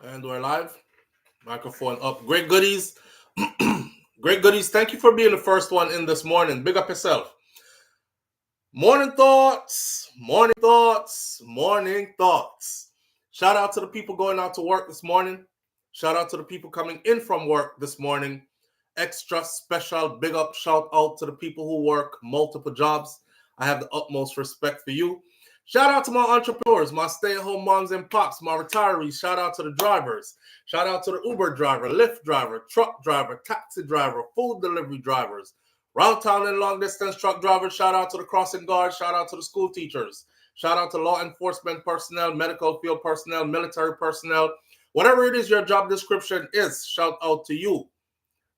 And we're live. Microphone up. Great goodies. Great goodies. Thank you for being the first one in this morning. Big up yourself. Morning thoughts. Morning thoughts. Morning thoughts. Shout out to the people going out to work this morning. Shout out to the people coming in from work this morning. Extra special big up shout out to the people who work multiple jobs. I have the utmost respect for you. Shout out to my entrepreneurs, my stay-at-home moms and pops, my retirees. Shout out to the drivers. Shout out to the Uber driver, Lyft driver, truck driver, taxi driver, food delivery drivers, round town and long distance truck drivers. Shout out to the crossing guards. Shout out to the school teachers. Shout out to law enforcement personnel, medical field personnel, military personnel. Whatever it is your job description is, shout out to you.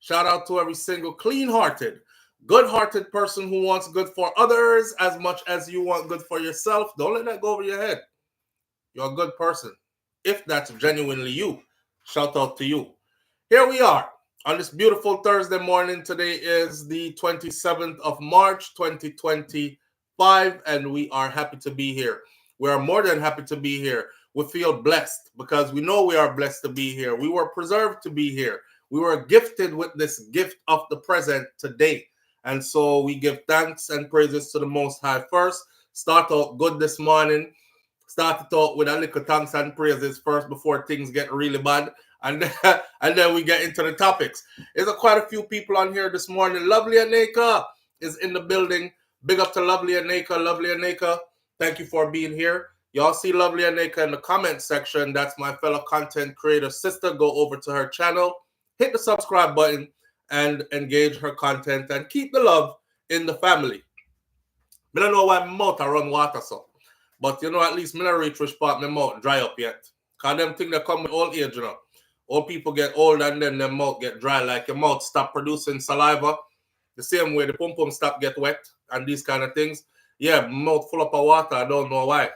Shout out to every single clean-hearted, good-hearted person who wants good for others as much as you want good for yourself. Don't let that go over your head. You're a good person. If that's genuinely you, shout out to you. Here we are on this beautiful Thursday morning. Today is the 27th of March, 2025, and we are happy to be here. We are more than happy to be here. We feel blessed because we know we are blessed to be here. We were preserved to be here. We were gifted with this gift of the present today. And so we give thanks and praises to the Most High first. Start out good this morning. Start it out with a little thanks and praises first before things get really bad. And then we get into the topics. There's quite a few people on here this morning. Lovely Aneka is in the building. Big up to Lovely Aneka. Lovely Aneka, thank you for being here. Y'all see Lovely Aneka in the comment section. That's my fellow content creator sister. Go over to her channel. Hit the subscribe button and engage her content and keep the love in the family. I don't know why my mouth I run water so. But at least I don't reach which part my mouth dry up yet. Because them things that come with old age, Old people get old and then their mouth get dry. Like your mouth stop producing saliva. The same way the pum-pum stop get wet and these kind of things. Yeah, mouth full up of water. I don't know why.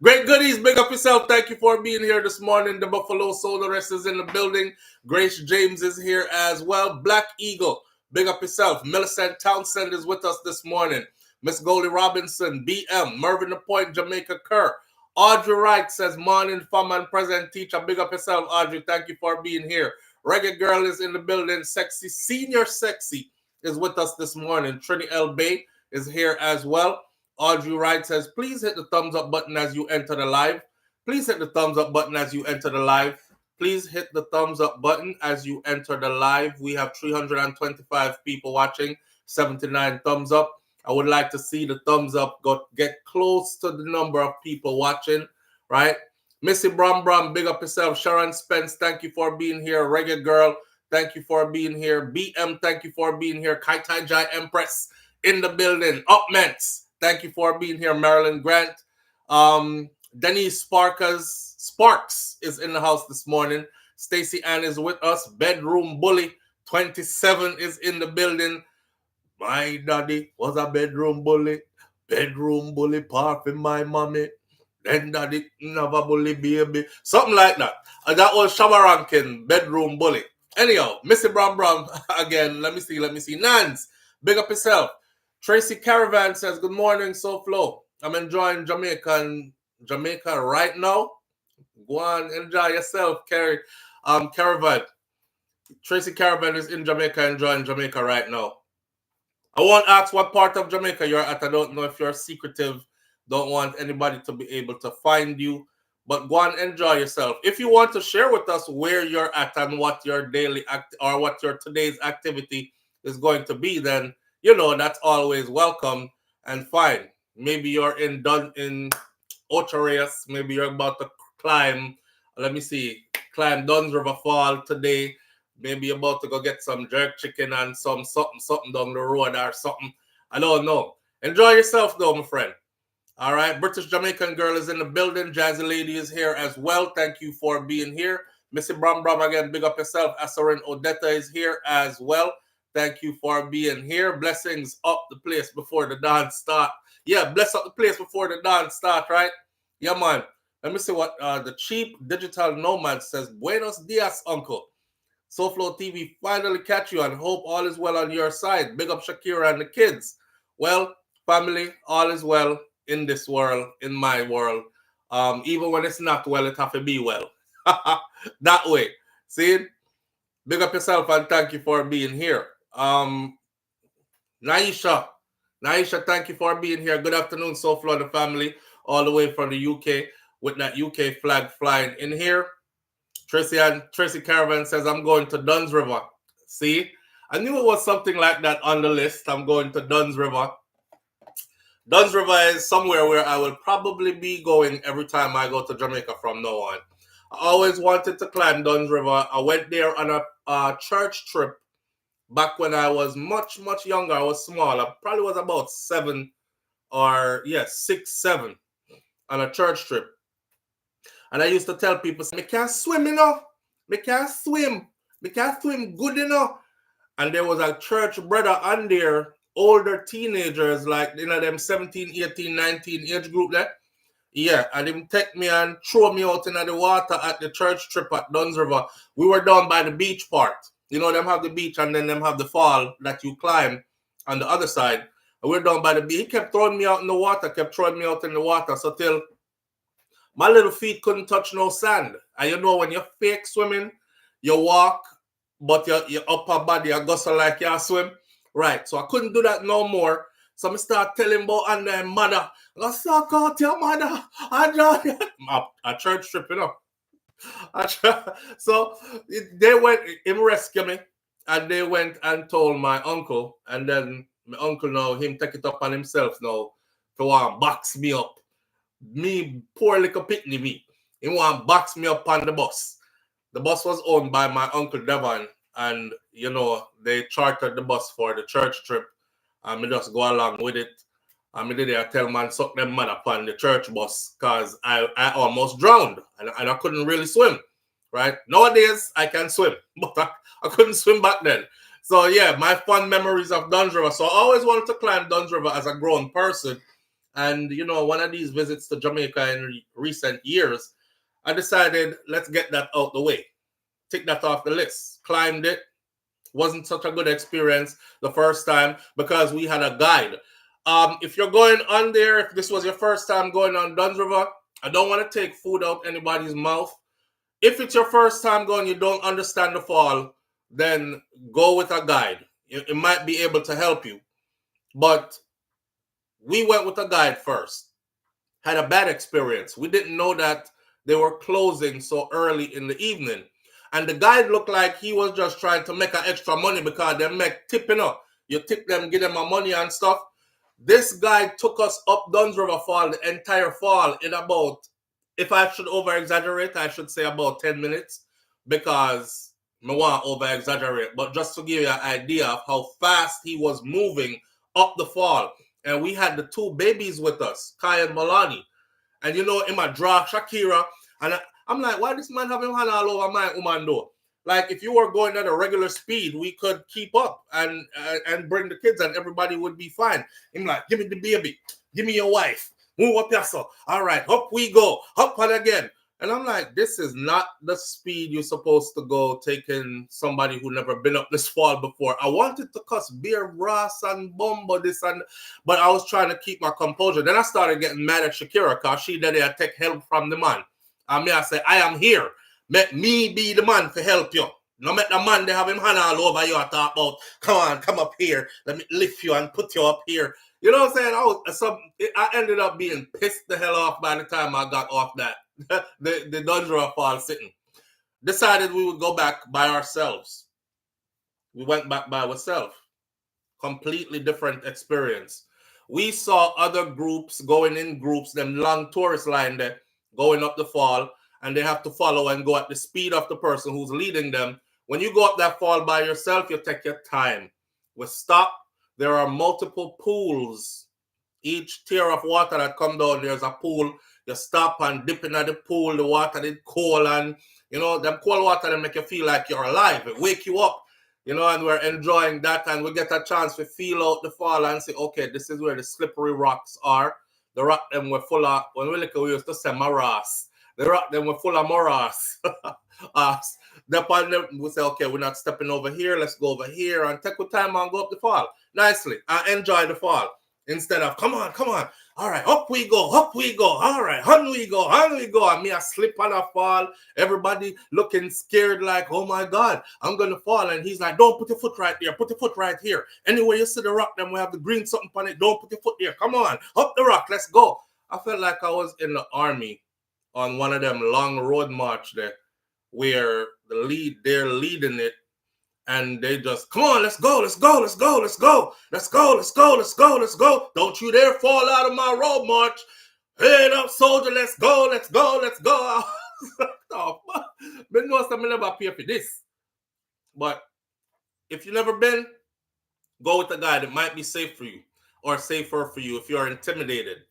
Great goodies, big up yourself. Thank you for being here this morning. The Buffalo Soul Rest is in the building. Grace James is here as well. Black Eagle, big up yourself. Millicent Townsend is with us this morning. Miss Goldie Robinson, BM, Mervyn the Point, Jamaica Kerr. Audrey Wright says, morning, fam and present teacher. Big up yourself, Audrey. Thank you for being here. Reggae Girl is in the building. Sexy, Senior Sexy is with us this morning. Trini L. Bay is here as well. Audrey Wright says, please hit the thumbs up button as you enter the live. Please hit the thumbs up button as you enter the live. Please hit the thumbs up button as you enter the live. We have 325 people watching, 79 thumbs up. I would like to see the thumbs up get close to the number of people watching, right? Missy Brom Brom, big up yourself. Sharon Spence, thank you for being here. Reggae Girl, thank you for being here. BM, thank you for being here. Kai Tai Jai Empress in the building. Up Ments, thank you for being here. Marilyn Grant. Denise Sparks is in the house this morning. Stacy Ann is with us. Bedroom Bully 27 is in the building. My daddy was a bedroom bully. Bedroom bully part in my mommy. Then daddy never bully baby. Something like that. And that was Shabba Rankin, bedroom bully. Anyhow, Missy Brown Brown again. Let me see. Nance, big up yourself. Tracy Caravan says, good morning, SouFlo. I'm enjoying Jamaica right now. Go on, enjoy yourself, Caravan. Tracy Caravan is in Jamaica, enjoying Jamaica right now. I won't ask what part of Jamaica you're at. I don't know if you're secretive. Don't want anybody to be able to find you. But go and enjoy yourself. If you want to share with us where you're at and what your daily or what your today's activity is going to be, then that's always welcome and fine. Maybe you're in Ochareas. Maybe you're about to climb Duns River Fall today. Maybe you're about to go get some jerk chicken and some something down the road or something. I don't know. Enjoy yourself though, my friend. All right. British Jamaican Girl is in the building. Jazzy Lady is here as well. Thank you for being here. Missy Brom Brom again, big up yourself. Asarin Odetta is here as well. Thank you for being here. Blessings up the place before the dance start. Yeah, bless up the place before the dance start, right? Yeah, man. Let me see what the cheap digital nomad says. Buenos dias, uncle. SouFLoTV finally catch you and hope all is well on your side. Big up Shakira and the kids. Well, family, all is well in this world, in my world. Even when it's not well, it have to be well. That way. See? Big up yourself and thank you for being here. Naisha. Naisha, thank you for being here. Good afternoon, SouFLoTV family, all the way from the UK with that UK flag flying in here. Tracy Caravan says, I'm going to Duns River. See? I knew it was something like that on the list. I'm going to Duns River. Duns River is somewhere where I will probably be going every time I go to Jamaica from now on. I always wanted to climb Duns River. I went there on a church trip back when I was much, much younger. I was small. I probably was about 6, 7 on a church trip. And I used to tell people, I can't swim, you know. I can't swim. I can't swim good, you know. And there was a church brother on there, older teenagers, like, you know, them 17, 18, 19 age group there. Yeah, and him take me and throw me out into the water at the church trip at Duns River. We were down by the beach part. You know, them have the beach and then them have the fall that you climb on the other side. And we're down by the beach. He kept throwing me out in the water, so till my little feet couldn't touch no sand. And you know, when you're fake swimming, you walk, but your upper body, you gustle like you swim. Right, so I couldn't do that no more. So I start telling about and their mother, I suck out your mother. A church trip, you know. So they went, him rescue me, and they went and told my uncle, and then my uncle now, him take it up on himself now to want to box me up. Me, poor little pitney me. He want to box me up on the bus. The bus was owned by my uncle Devon, and, you know, they chartered the bus for the church trip, and me just go along with it. And me did I tell man suck them man upon the church bus because I almost drowned and I couldn't really swim, right? Nowadays, I can swim, but I couldn't swim back then. So, yeah, my fond memories of Duns River. So, I always wanted to climb Duns River as a grown person. And, you know, one of these visits to Jamaica in recent years, I decided, let's get that out the way. Take that off the list. Climbed it. Wasn't such a good experience the first time because we had a guide. If you're going on there, if this was your first time going on Duns River, I don't want to take food out anybody's mouth. If it's your first time going, you don't understand the fall, then go with a guide. It might be able to help you. But we went with a guide first. Had a bad experience. We didn't know that they were closing so early in the evening. And the guide looked like he was just trying to make an extra money because they make tipping up. You tip them, give them money and stuff. This guy took us up Duns River Fall, the entire fall, in about, if I should over-exaggerate, I should say about 10 minutes because I want to over-exaggerate. But just to give you an idea of how fast he was moving up the fall. And we had the 2 babies with us, Kai and Milani. And, you know, in my draw, Shakira, and I'm like, why this man have him hand all over my woman though? Like, if you were going at a regular speed, we could keep up and bring the kids and everybody would be fine. I'm like, give me the baby. Give me your wife. Move up your so. All right, up we go. Up and again. And I'm like, this is not the speed you're supposed to go taking somebody who never been up this fall before. I wanted to cuss beer, brass, and bumbo this and... But I was trying to keep my composure. Then I started getting mad at Shakira because she did it take help from the man. And me, I say, I am here. Let me be the man to help you. No make the man, they have him hand all over you and talk about, come on, come up here. Let me lift you and put you up here. You know what I'm saying? I ended up being pissed the hell off by the time I got off that. the Duns River Fall sitting. Decided we would go back by ourselves. We went back by ourselves. Completely different experience. We saw other groups going in groups, them long tourist line there, going up the fall, and they have to follow and go at the speed of the person who's leading them. When you go up that fall by yourself, you take your time. We stop. There are multiple pools. Each tier of water that come down, there's a pool. You stop and dip into the pool. The water is cold, and, you know, them cold water, they make you feel like you're alive. It wake you up, you know, and we're enjoying that, and we get a chance to feel out the fall and say, okay, this is where the slippery rocks are. The rock them were full of, when we look, we used to say morass. The rock them were full of morass. The part them, we say, okay, we're not stepping over here. Let's go over here and take our time and go up the fall nicely. I enjoy the fall instead of, come on, All right, up we go. All right, on we go. And me, I slip and I fall. Everybody looking scared like, oh my God, I'm going to fall. And he's like, don't put your foot right there. Put your foot right here. Anyway, you see the rock, then we have the green something on it. Don't put your foot there. Come on, up the rock. Let's go. I felt like I was in the army on one of them long road march there where they're leading it. And they just, come on, let's go. Don't you dare fall out of my road march. Head up, soldier, let's go. Oh, but no, I'm never pay for this. But if you've never been, go with a guy that might be safe for you or safer for you if you're intimidated.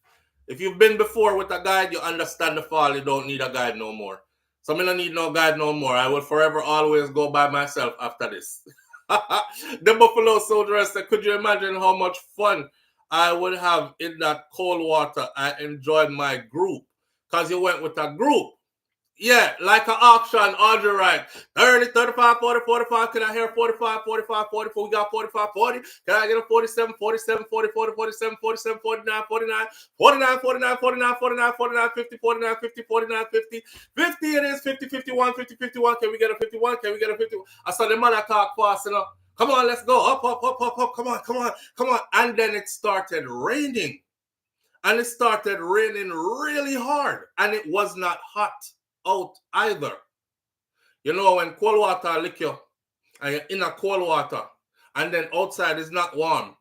If you've been before with a guide, you understand the fall. You don't need a guide no more. So I don't need no guide no more. I will forever always go by myself after this. The Buffalo Soldier said, could you imagine how much fun I would have in that cold water? I enjoyed my group. Because you went with a group. Yeah, like an auction, Audrey Wright. 30, 35, 40, 45. Can I hear 45, 45, 44? We got 45, 40. Can I get a 47, 47, 40, 40, 47, 47, 49, 49, 49, 49, 49, 49, 49, 50, 49, 50, 49, 50. 50 it is, 50, 51, 50, 51. Can we get a 51? Can we get a 51? I saw the man talk fast enough. Come on, let's go. Up. Come on. And then it started raining. And it started raining really hard. And it was not hot out either. You know, when cold water lick you and you're in a cold water and then outside is not warm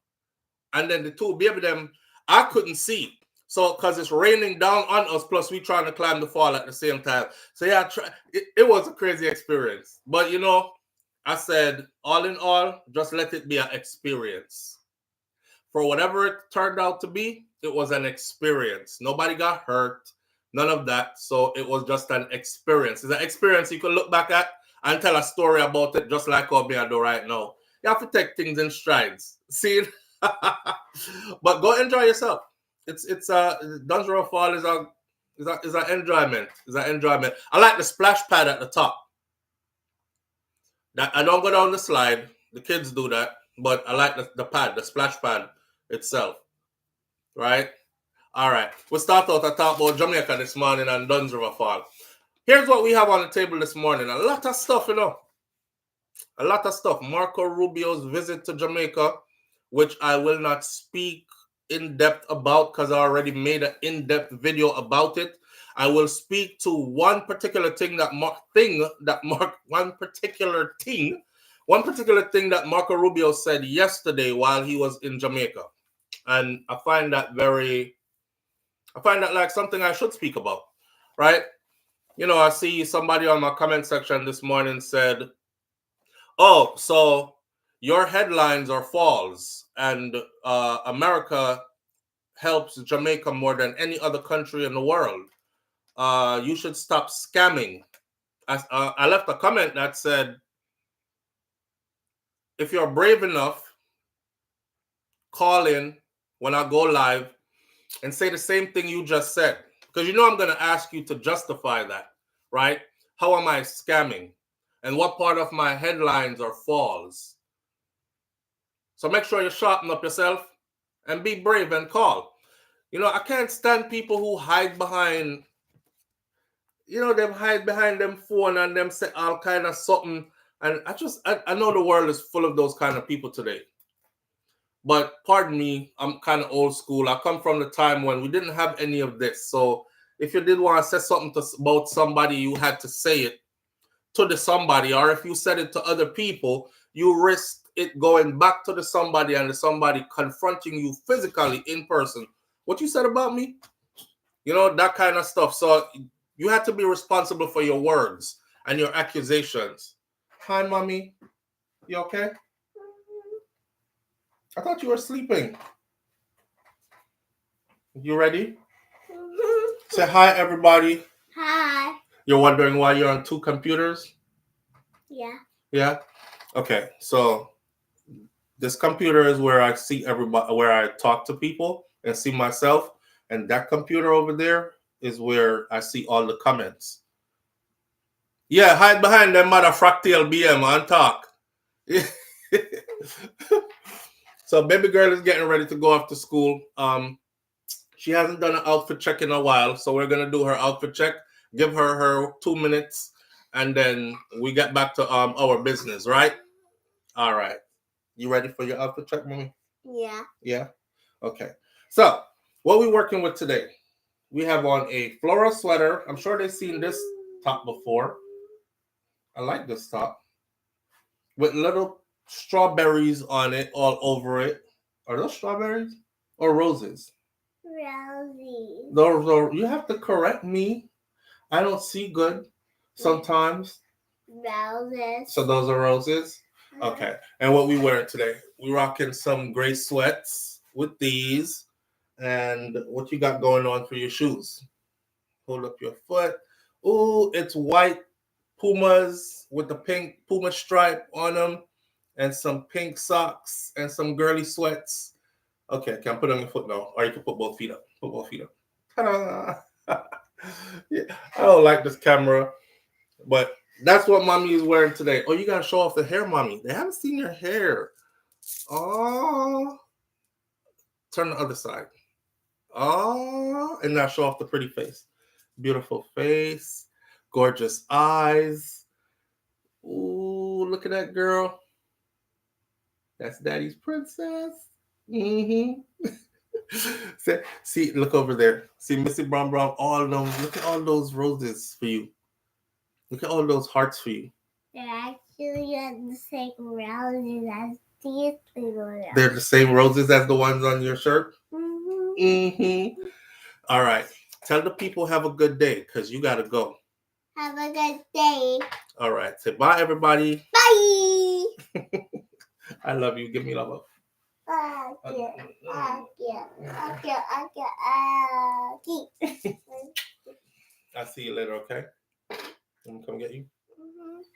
and then the two baby them, I couldn't see. So because it's raining down on us, plus we trying to climb the fall at the same time. So yeah, it was a crazy experience. But you know, I said, all in all, just let it be an experience. For whatever it turned out to be, it was an experience. Nobody got hurt. None of that. So it was just an experience. It's an experience you can look back at and tell a story about it, just like what I do right now. You have to take things in strides. See? But go enjoy yourself. It's Dunsborough Fall is an enjoyment. It's an enjoyment. I like the splash pad at the top. That I don't go down the slide. The kids do that, but I like the pad, the splash pad itself. Right? All right. We'll start out to talk about Jamaica this morning and Duns River Fall. Here's what we have on the table this morning. A lot of stuff, you know. A lot of stuff. Marco Rubio's visit to Jamaica, which I will not speak in depth about because I already made an in-depth video about it. I will speak to one particular thing that Marco Rubio said yesterday while he was in Jamaica. And I find that like something I should speak about, right? You know, I see somebody on my comment section this morning said, oh, so your headlines are false and America helps Jamaica more than any other country in the world. You should stop scamming. I left a comment that said, if you're brave enough, call in when I go live and say the same thing you just said. Because you know I'm going to ask you to justify that, right? How am I scamming? And what part of my headlines are false? So make sure you sharpen up yourself and be brave and call. You know, I can't stand people who hide behind, you know, them hide behind them phone and them say all kind of something. And I know the world is full of those kind of people today. But pardon me, I'm kind of old school. I come from the time when we didn't have any of this. So if you did want to say something about somebody, you had to say it to the somebody. Or if you said it to other people, you risked it going back to the somebody and the somebody confronting you physically in person. What you said about me? You know, that kind of stuff. So you had to be responsible for your words and your accusations. Hi, mommy. You okay? I thought you were sleeping. You ready? Mm-hmm. Say hi, everybody. Hi. You're wondering why you're on two computers? Yeah. Yeah? Okay, so this computer is where I see everybody, where I talk to people and see myself. And that computer over there is where I see all the comments. Yeah, hide behind them mother fractal BM and talk. So baby girl is getting ready to go off to school. She hasn't done an outfit check in a while, so we're gonna do her outfit check. Give her 2 minutes, and then we get back to our business, right? All right. You ready for your outfit check, mommy? Yeah. Yeah. Okay. So, what we working with today? We have on a floral sweater. I'm sure they've seen this top before. I like this top with little strawberries on it, all over it. Are those strawberries or roses? Roses. Those are. You have to correct me. I don't see good sometimes. Roses. So those are roses. Okay. And what we wearing today? We rocking some gray sweats with these. And what you got going on for your shoes? Hold up your foot. Ooh, it's white Pumas with the pink Puma stripe on them, and some pink socks and some girly sweats. Okay, can I put on your foot now? Or you can put both feet up. Put both feet up. Ta-da! Yeah, I don't like this camera, but that's what mommy is wearing today. Oh, you gotta show off the hair, mommy. They haven't seen your hair. Oh, turn the other side. Oh, and now show off the pretty face. Beautiful face, gorgeous eyes. Ooh, look at that girl. That's daddy's princess. Mm-hmm. See, look over there. See Missy Brown Brown, all of them. Look at all those roses for you. Look at all those hearts for you. They're actually the same roses as these little roses. They're the same roses as the ones on your shirt? Mm-hmm. Mm-hmm. All right. Tell the people have a good day, because you got to go. Have a good day. All right. Say bye, everybody. Bye. I love you. Give me love. Okay. I'll see you later, okay? Let me come get you.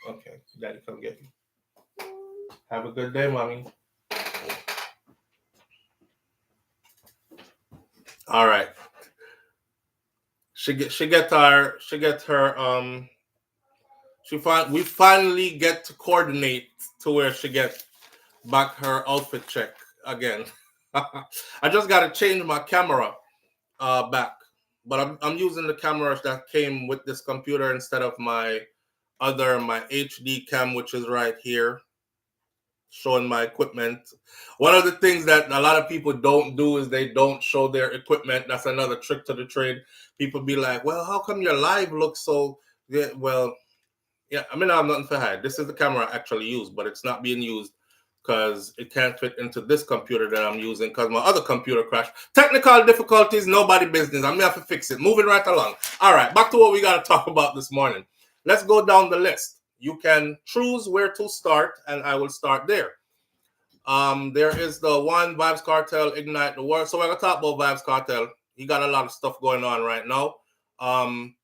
Okay. Daddy, come get you. Have a good day, mommy. All right. We finally get to coordinate to where she gets back her outfit check again. I just gotta change my camera back, but I'm using the cameras that came with this computer instead of my HD cam, which is right here, showing my equipment. One of the things that a lot of people don't do is they don't show their equipment. That's another trick to the trade. People be like, well, how come your live looks so good? Well, yeah, I mean, I have nothing to hide. This is the camera I actually use, but it's not being used because it can't fit into this computer that I'm using because my other computer crashed. Technical difficulties, nobody business. I'm going to have to fix it. Moving right along. All right, back to what we got to talk about this morning. Let's go down the list. You can choose where to start, and I will start there. There is the one, Vybz Kartel, Ignite the World. So we're going to talk about Vybz Kartel. He got a lot of stuff going on right now. I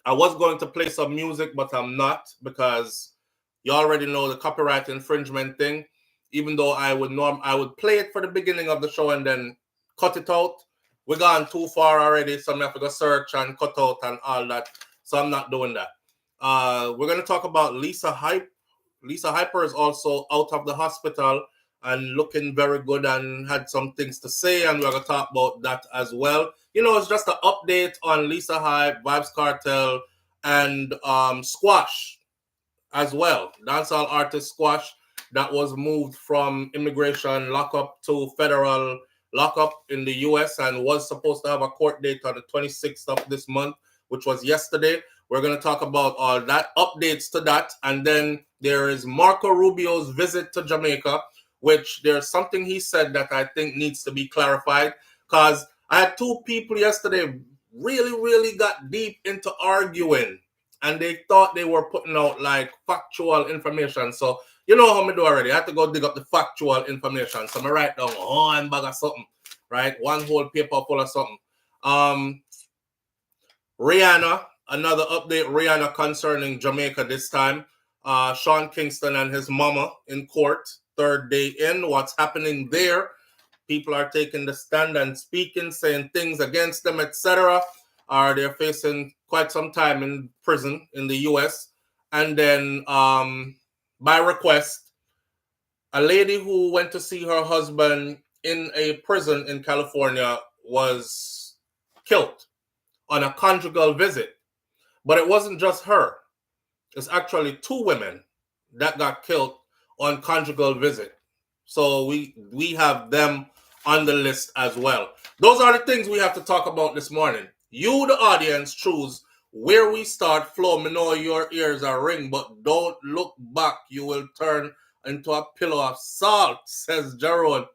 was going to play some music, but I'm not because you already know the copyright infringement thing. Even though I would play it for the beginning of the show and then cut it out. We're gone too far already, so I'm going to have to go search and cut out and all that. So I'm not doing that. We're going to talk about Lisa Hype. Lisa Hyper is also out of the hospital and looking very good and had some things to say, and we're going to talk about that as well. You know, it's just an update on Lisa Hype, Vybz Kartel, and Squash as well. Dancehall artist Squash that was moved from immigration lockup to federal lockup in the U.S. and was supposed to have a court date on the 26th of this month, which was yesterday. We're going to talk about all that, updates to that, and then there is Marco Rubio's visit to Jamaica, which there's something he said that I think needs to be clarified, because I had two people yesterday really got deep into arguing, and they thought they were putting out like factual information. So you know how me do already. I have to go dig up the factual information. So I write down one bag of something, right? One whole paper full of something. Rihanna, another update, Rihanna concerning Jamaica this time. Sean Kingston and his mama in court, third day in. What's happening there? People are taking the stand and speaking, saying things against them, etc. They're facing quite some time in prison in the U.S. And then, by request, a lady who went to see her husband in a prison in California was killed on a conjugal visit. But it wasn't just her. It's actually 2 women that got killed on conjugal visit. So we have them on the list as well. Those are the things we have to talk about this morning. You, the audience, choose where we start. Flo, me know your ears are ring, but don't look back. You will turn into a pillow of salt, says Jerome.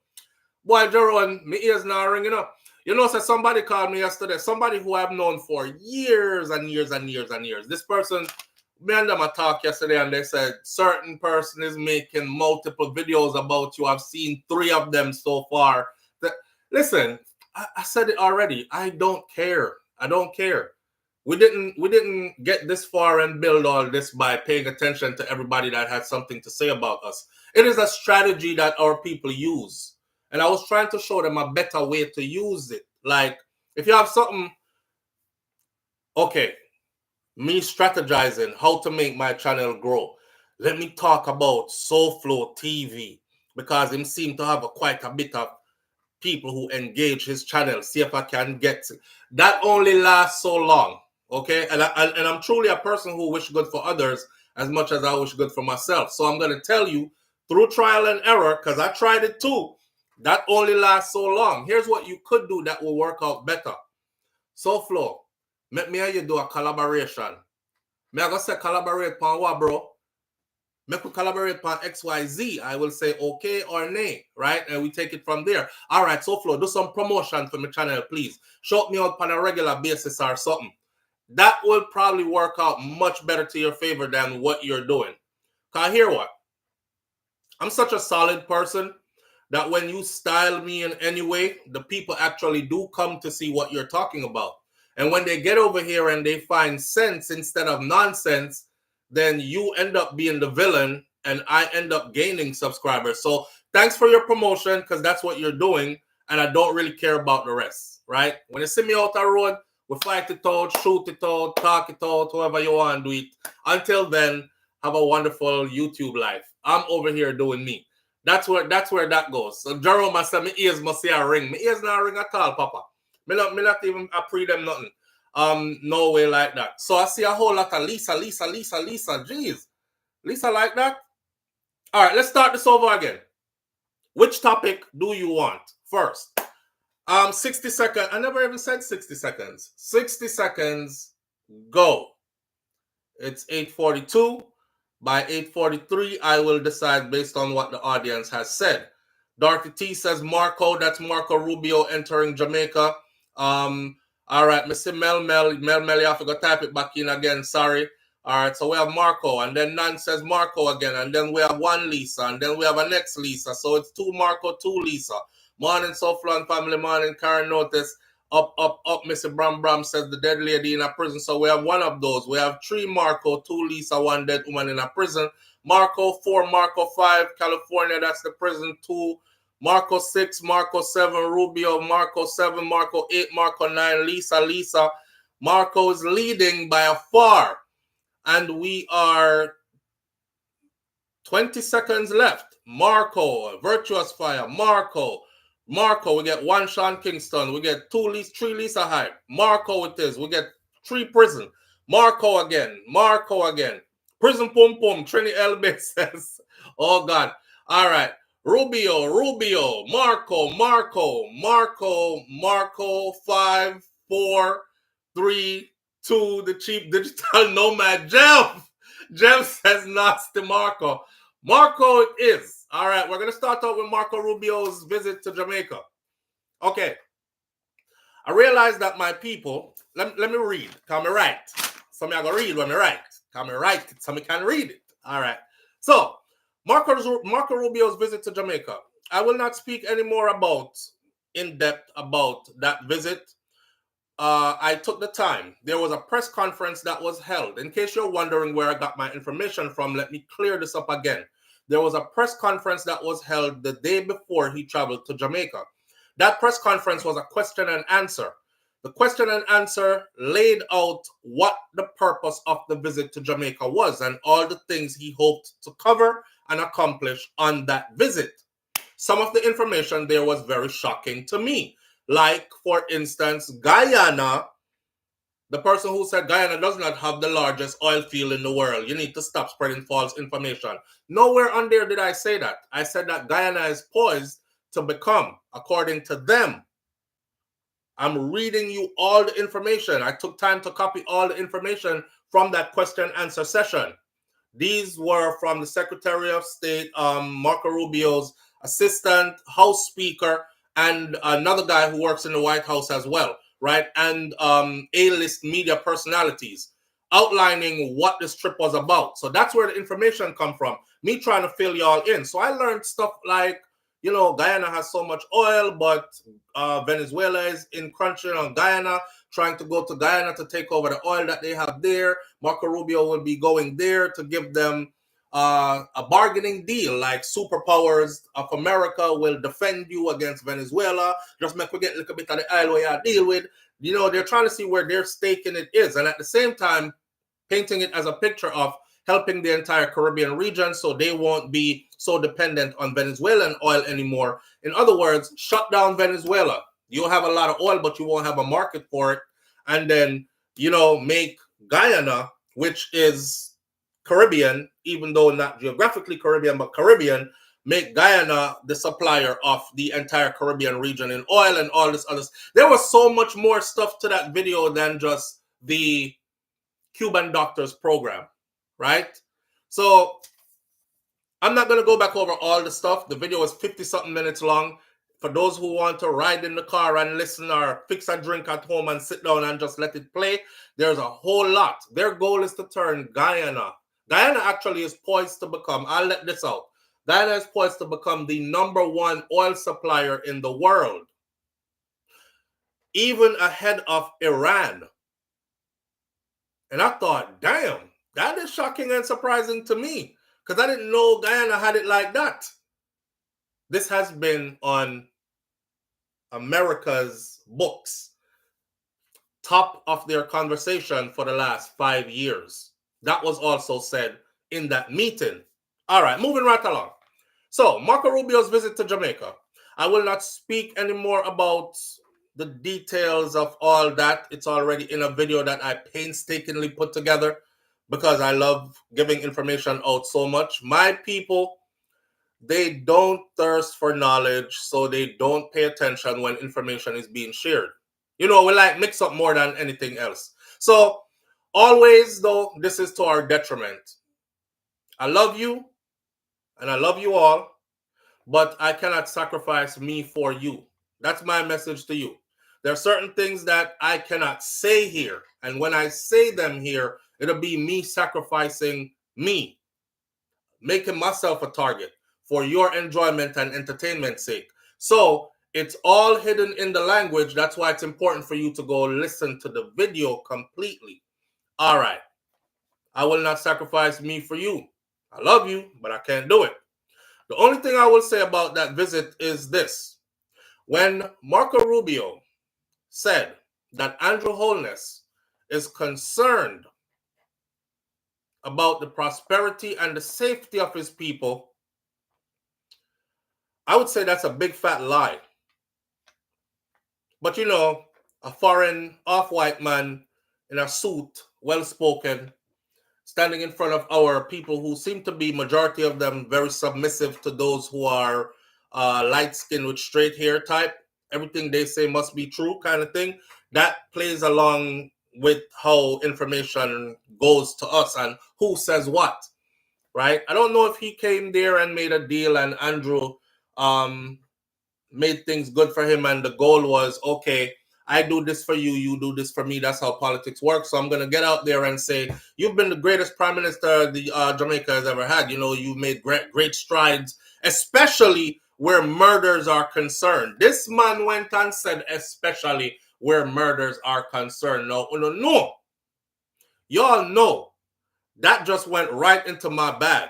Boy, Jerome, my ears now ringing up. You know, so somebody called me yesterday, somebody who I've known for years and years and years and years. This person, me and them a talk yesterday, and they said certain person is making multiple videos about you. I've seen 3 of them so far. Listen, I said it already. I don't care. I don't care. We didn't get this far and build all this by paying attention to everybody that had something to say about us. It is a strategy that our people use. And I was trying to show them a better way to use it. Like, if you have something, okay, me strategizing how to make my channel grow. Let me talk about SouFLoTV, because him seem to have quite a bit of people who engage his channel. See if I can get it. That only lasts so long, okay? And I'm truly a person who wish good for others as much as I wish good for myself. So I'm going to tell you through trial and error, because I tried it too. That only lasts so long. Here's what you could do that will work out better. SouFlo, make me and you do a collaboration. Me I go say collaborate on what, bro? Make we collaborate on XYZ. I will say okay or nay, right? And we take it from there. All right, SouFlo, do some promotion for my channel, please. Shout me out on a regular basis or something. That will probably work out much better to your favor than what you're doing. Because hear what? I'm such a solid person that when you style me in any way, the people actually do come to see what you're talking about. And when they get over here and they find sense instead of nonsense, then you end up being the villain and I end up gaining subscribers. So thanks for your promotion, because that's what you're doing. And I don't really care about the rest, right? When you see me out the road, we fight it out, shoot it out, talk it out, however you want to do it. Until then, have a wonderful YouTube life. I'm over here doing me. That's where that goes. So Jerome must say my ears must say a ring. My ears not ring at all, Papa. Me not even pre them nothing. No way like that. So I see a whole lot of Lisa. Jeez. Lisa like that? All right, let's start this over again. Which topic do you want first? 60 seconds. I never even said 60 seconds. 60 seconds, go. It's 8:42. By 8:43, I will decide based on what the audience has said. Dorothy T says Marco. That's Marco Rubio entering Jamaica. All right, Mr. Mel, you have to go type it back in again. Sorry. All right, so we have Marco, and then Nan says Marco again, and then we have 1 Lisa, and then we have a next Lisa. So it's 2 Marco, 2 Lisa. Morning, SouFlo and family. Morning, Karen Notice. Up, Mr. Bram says the dead lady in a prison. So we have 1 of those. We have 3 Marco, 2 Lisa, 1 dead woman in a prison. Marco 4, Marco 5, California, that's the prison. 2, Marco 6, Marco 7, Rubio, Marco 7, Marco 8, Marco 9, Lisa. Marco is leading by a far. And we are 20 seconds left. Marco, Virtuous Fire, Marco, we get 1 Sean Kingston. We get 3 Lisa Hype. Marco it is. We get 3 Prison. Marco again. Prison Pum Pum. Trini Elbe says. Oh God. All right. Rubio. Marco. 5, 4, 3, 2. The cheap digital nomad. Jeff says nasty Marco. Marco it is. All right, we're going to start out with Marco Rubio's visit to Jamaica. Okay. I realize that my people, let me read. Can me write. So me I go read when me write. Can me write it so me can read it. All right. So, Marco Rubio's visit to Jamaica. I will not speak any more in depth about that visit. I took the time. There was a press conference that was held. In case you're wondering where I got my information from, let me clear this up again. There was a press conference that was held the day before he traveled to Jamaica. That press conference was a question and answer. The question and answer laid out what the purpose of the visit to Jamaica was and all the things he hoped to cover and accomplish on that visit. Some of the information there was very shocking to me. Like, for instance, Guyana, the person who said Guyana does not have the largest oil field in the world. You need to stop spreading false information. Nowhere on there did I say that. I said that Guyana is poised to become, according to them. I'm reading you all the information. I took time to copy all the information from that question answer session. These were from the Secretary of State, Marco Rubio's assistant, House Speaker, and another guy who works in the White House as well, right? And A-list media personalities outlining what this trip was about. So that's where the information come from. Me trying to fill y'all in. So I learned stuff like, you know, Guyana has so much oil, but Venezuela is encroaching on Guyana, trying to go to Guyana to take over the oil that they have there. Marco Rubio will be going there to give them a bargaining deal, like superpowers of America will defend you against Venezuela. Just make we get a little bit of the oil where you deal with. You know, they're trying to see where their stake in it is. And at the same time, painting it as a picture of helping the entire Caribbean region so they won't be so dependent on Venezuelan oil anymore. In other words, shut down Venezuela. You'll have a lot of oil, but you won't have a market for it. And then, you know, make Guyana, which is Caribbean, even though not geographically Caribbean, but Caribbean, make Guyana the supplier of the entire Caribbean region in oil and all this other. There was so much more stuff to that video than just the Cuban Doctors program, right? So I'm not going to go back over all the stuff. The video is 50-something minutes long. For those who want to ride in the car and listen or fix a drink at home and sit down and just let it play, there's a whole lot. Their goal is to turn Guyana. Guyana actually is poised to become, I'll let this out. Guyana is poised to become the #1 oil supplier in the world, even ahead of Iran. And I thought, damn, that is shocking and surprising to me, because I didn't know Guyana had it like that. This has been on America's books, top of their conversation for the last 5 years. That was also said in that meeting. All right, moving right along. So, Marco Rubio's visit to Jamaica. I will not speak anymore about the details of all that. It's already in a video that I painstakingly put together because I love giving information out so much. My people, they don't thirst for knowledge, so they don't pay attention when information is being shared. You know, we like mix up more than anything else. So always, though, this is to our detriment. I love you, and I love you all, but I cannot sacrifice me for you. That's my message to you. There are certain things that I cannot say here, and when I say them here, it'll be me sacrificing me, making myself a target for your enjoyment and entertainment's sake. So it's all hidden in the language. That's why it's important for you to go listen to the video completely. All right. I will not sacrifice me for you. I love you, but I can't do it. The only thing I will say about that visit is this. When Marco Rubio said that Andrew Holness is concerned about the prosperity and the safety of his people, I would say that's a big fat lie. But you know, a foreign off-white man in a suit, well-spoken, standing in front of our people who seem to be, majority of them, very submissive to those who are light-skinned with straight hair type. Everything they say must be true kind of thing. That plays along with how information goes to us and who says what, right? I don't know if he came there and made a deal and Andrew made things good for him and the goal was, okay, I do this for you, you do this for me. That's how politics works. So I'm going to get out there and say, you've been the greatest prime minister the Jamaica has ever had. You know, you made great strides, especially where murders are concerned. This man went and said, especially where murders are concerned. No. Y'all know that just went right into my bag,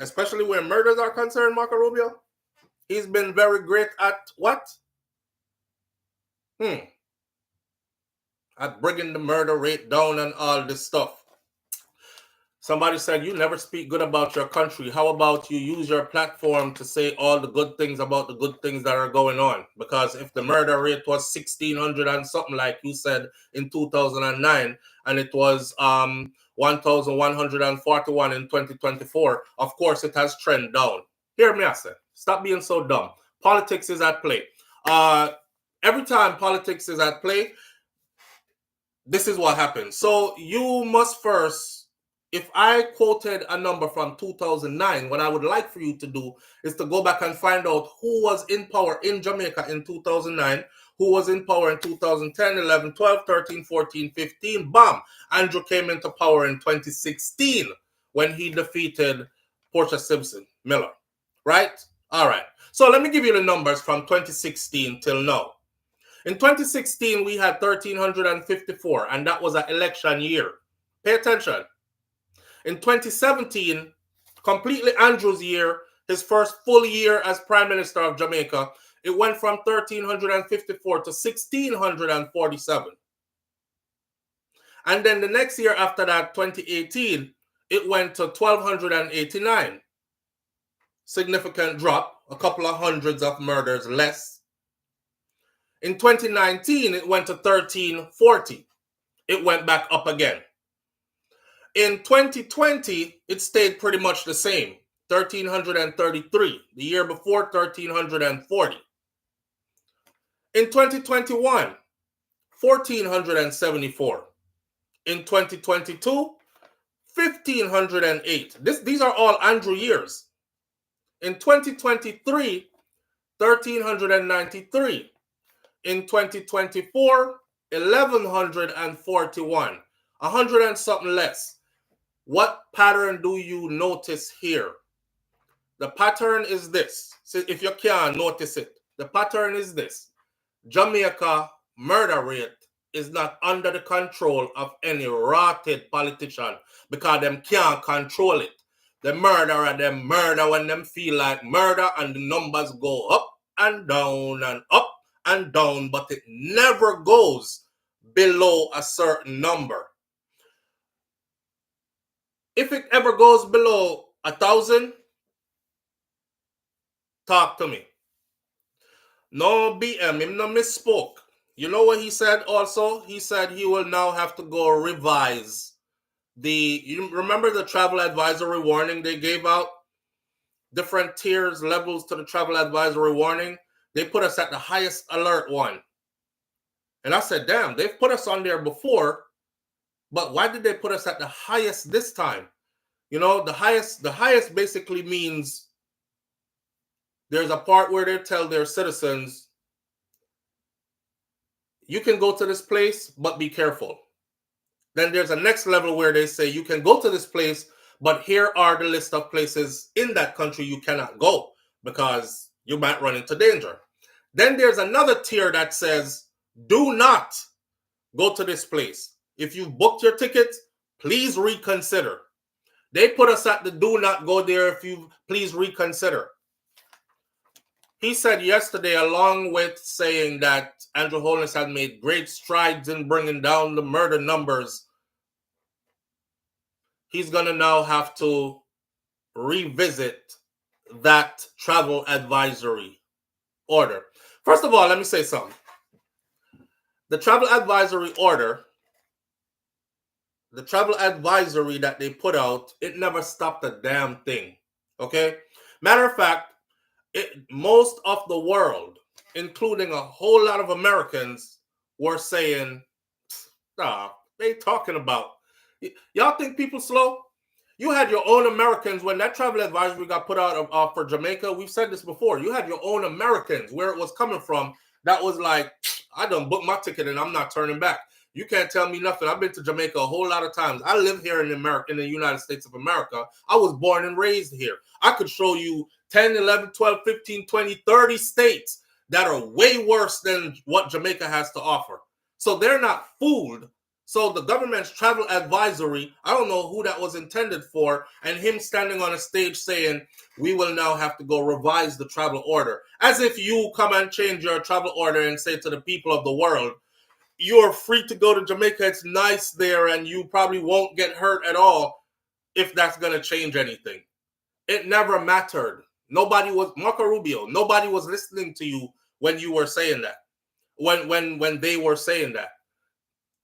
especially where murders are concerned, Marco Rubio. He's been very great at what? At bringing the murder rate down and all this stuff. Somebody said, you never speak good about your country. How about you use your platform to say all the good things about the good things that are going on? Because if the murder rate was 1,600 and something like you said in 2009, and it was 1,141 in 2024, of course it has trend down. Hear me, I said. Stop being so dumb. Politics is at play. Every time politics is at play, this is what happens. So you must first, if I quoted a number from 2009, what I would like for you to do is to go back and find out who was in power in Jamaica in 2009, who was in power in 2010, 11, 12, 13, 14, 15. Bam! Andrew came into power in 2016 when he defeated Portia Simpson Miller. Right? All right. So let me give you the numbers from 2016 till now. In 2016, we had 1,354, and that was an election year. Pay attention. In 2017, completely Andrew's year, his first full year as Prime Minister of Jamaica, it went from 1,354 to 1,647. And then the next year after that, 2018, it went to 1,289. Significant drop, a couple of hundreds of murders less. In 2019, it went to 1,340. It went back up again. In 2020, it stayed pretty much the same, 1,333. The year before, 1,340. In 2021, 1,474. In 2022, 1,508. These are all Andrew years. In 2023, 1,393. In 2024, 1,141, 100 and something less. What pattern do you notice here? The pattern is this. So if you can notice it, the pattern is this. Jamaica murder rate is not under the control of any rotted politician because them can't control it. The murderer, them murder when them feel like murder, and the numbers go up and down and up and down, but it never goes below a certain number. If it ever goes below 1,000, talk to me. No BM, him no misspoke. You know what he said also? He said he will now have to go revise you remember the travel advisory warning they gave out? Different tiers, levels to the travel advisory warning. They put us at the highest alert one. And I said, damn, they've put us on there before, but why did they put us at the highest this time? You know, the highest basically means there's a part where they tell their citizens, you can go to this place, but be careful. Then there's a next level where they say, you can go to this place, but here are the list of places in that country you cannot go because you might run into danger. Then there's another tier that says, do not go to this place. If you've booked your ticket, please reconsider. They put us at the do not go there if you please reconsider. He said yesterday, along with saying that Andrew Holness had made great strides in bringing down the murder numbers, he's going to now have to revisit that travel advisory order. First of all, let me say something. The travel advisory order, the travel advisory that they put out, it never stopped a damn thing. Okay? Matter of fact, most of the world, including a whole lot of Americans, were saying, they talking about. Y'all think people slow? You had your own Americans when that travel advisory got put out for Jamaica. We've said this before. You had your own Americans where it was coming from. That was like, I done booked my ticket and I'm not turning back. You can't tell me nothing. I've been to Jamaica a whole lot of times. I live here in America, in the United States of America. I was born and raised here. I could show you 10, 11, 12, 15, 20, 30 states that are way worse than what Jamaica has to offer. So they're not fooled. So the government's travel advisory, I don't know who that was intended for, and him standing on a stage saying, we will now have to go revise the travel order. As if you come and change your travel order and say to the people of the world, you're free to go to Jamaica, it's nice there, and you probably won't get hurt at all. if that's going to change anything. It never mattered. Nobody was, Marco Rubio, nobody was listening to you when you were saying that. When they were saying that.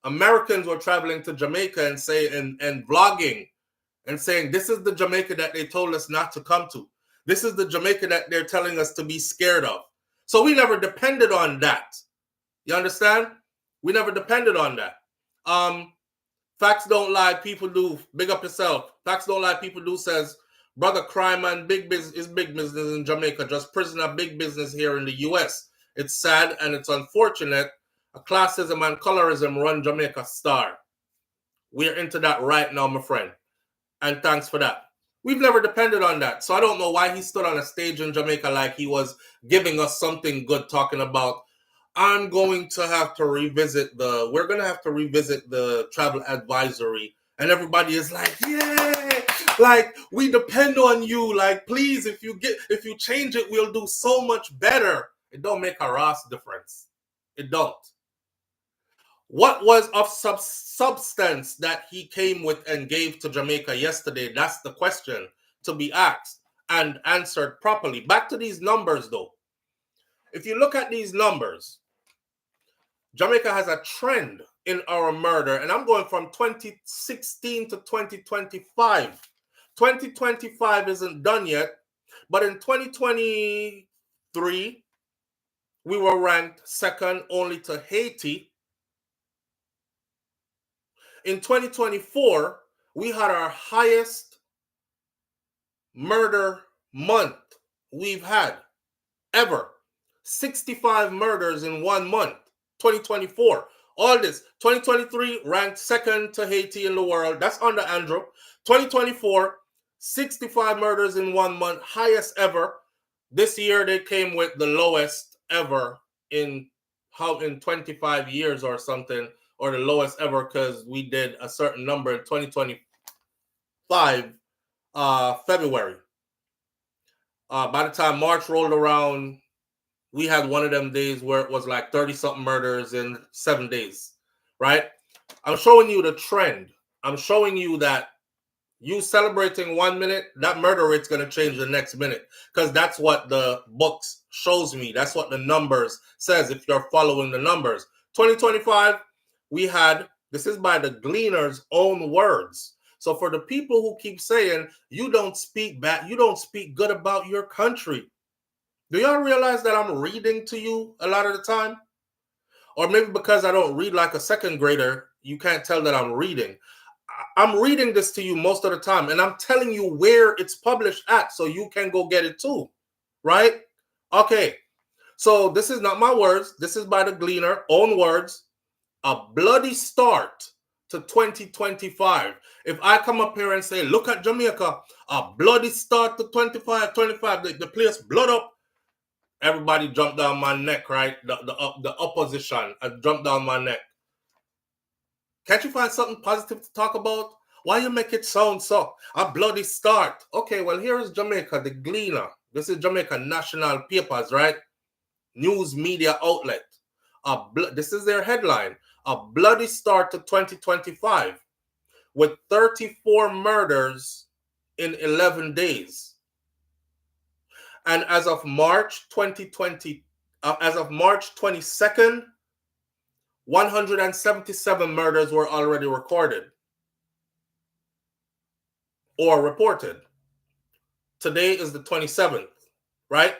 Americans were traveling to Jamaica and vlogging and saying, this is the Jamaica that they told us not to come to. This is the Jamaica that they're telling us to be scared of. So we never depended on that. You understand? We never depended on that. Facts don't lie, people do. Big up yourself. Facts don't lie, people do says, brother, crime and big business is big business in Jamaica. Just prisoner big business here in the US. It's sad and it's unfortunate. Classism and colorism run Jamaica star. We're into that right now, my friend. And thanks for that. We've never depended on that. So I don't know why he stood on a stage in Jamaica like he was giving us something good, talking about, we're going to have to revisit the travel advisory. And everybody is like, yeah, like we depend on you. Like, please, if you change it, we'll do so much better. It don't make a Ross difference. It don't. What was of substance that he came with and gave to Jamaica yesterday? That's the question to be asked and answered properly. Back to these numbers, though. If you look at these numbers, Jamaica has a trend in our murder, and I'm going from 2016 to 2025. 2025 isn't done yet, but in 2023, we were ranked second only to Haiti. In 2024, we had our highest murder month we've had ever. 65 murders in 1 month. 2024. All this. 2023 ranked second to Haiti in the world. That's under Andrew. 2024, 65 murders in 1 month. Highest ever. This year they came with the lowest ever in 25 years or something. Or the lowest ever because we did a certain number in 2025 February. By the time March rolled around, we had one of them days where it was like 30-something murders in 7 days, right? I'm showing you the trend. I'm showing you that you celebrating 1 minute, that murder rate's going to change the next minute because that's what the books shows me. That's what the numbers says if you're following the numbers. 2025, we had, this is by the Gleaner's own words. So for the people who keep saying, you don't speak bad, you don't speak good about your country. Do y'all realize that I'm reading to you a lot of the time? Or maybe because I don't read like a second grader, you can't tell that I'm reading. I'm reading this to you most of the time, and I'm telling you where it's published at so you can go get it too, right? Okay, so this is not my words. This is by the Gleaner, own words. A bloody start to 2025. If I come up here and say, look at Jamaica, a bloody start to 25, the place blood up, everybody jump down my neck, right? The opposition jump down my neck. Can't you find something positive to talk about? Why you make it sound so? A bloody start. Okay, well, here is Jamaica, the Gleaner. This is Jamaica National Papers, right? News media outlet. This is their headline. A bloody start to 2025 with 34 murders in 11 days. And as of March 2020, as of March 22nd, 177 murders were already recorded or reported. Today is the 27th, right?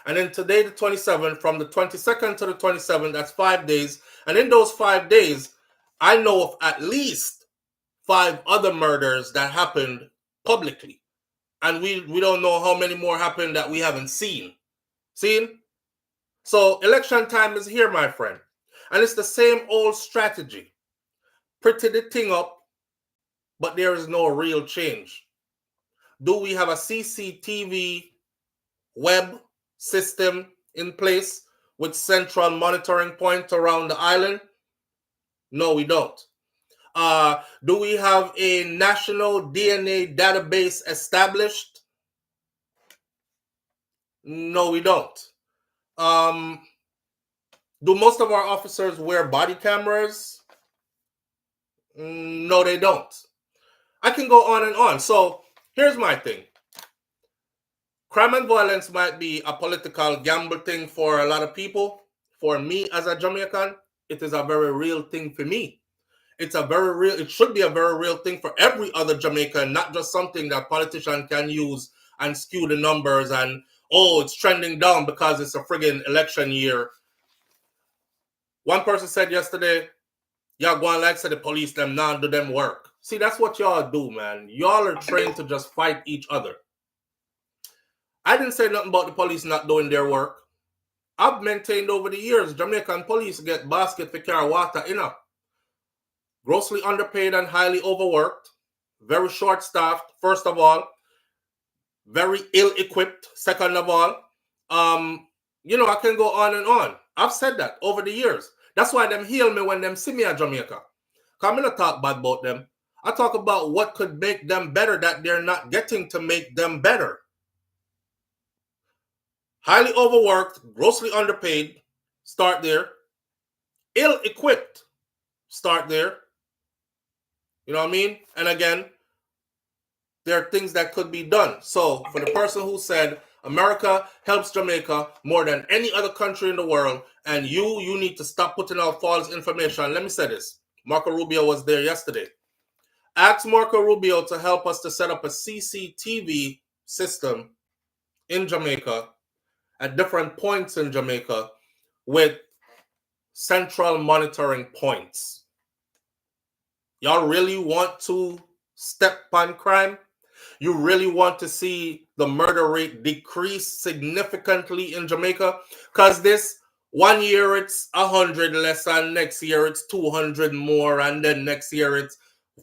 And then today, the 27th, from the 22nd to the 27th, that's 5 days. And in those 5 days, I know of at least 5 other murders that happened publicly. And we don't know how many more happened that we haven't seen. Seen? So election time is here, my friend. And it's the same old strategy. Pretty the thing up, but there is no real change. Do we have a CCTV web system in place with central monitoring point around the island? No, we don't. Do we have a national DNA database established? No, we don't. Do most of our officers wear body cameras? No, they don't. I can go on and on. So here's my thing. Crime and violence might be a political gamble thing for a lot of people. For me as a Jamaican, it is a very real thing for me. It should be a very real thing for every other Jamaican, not just something that politicians can use and skew the numbers and, oh, it's trending down because it's a friggin' election year. One person said yesterday, y'all going like say the police them now do them work. See, that's what y'all do, man. Y'all are trained to just fight each other. I didn't say nothing about the police not doing their work. I've maintained over the years, Jamaican police get basket for carry water enough. Grossly underpaid and highly overworked. Very short-staffed, first of all. Very ill-equipped, second of all. I can go on and on. I've said that over the years. That's why them heal me when them see me at Jamaica. Because I'm not talk bad about them. I talk about what could make them better that they're not getting to make them better. Highly overworked, grossly underpaid, start there. Ill-equipped, start there. You know what I mean? And again, there are things that could be done. So for the person who said America helps Jamaica more than any other country in the world, and you need to stop putting out false information, let me say this. Marco Rubio was there yesterday. Ask Marco Rubio to help us to set up a CCTV system in Jamaica at different points in Jamaica with central monitoring points. Y'all really want to step on crime? You really want to see the murder rate decrease significantly in Jamaica? Because this 1 year it's 100 less, and next year it's 200 more, and then next year it's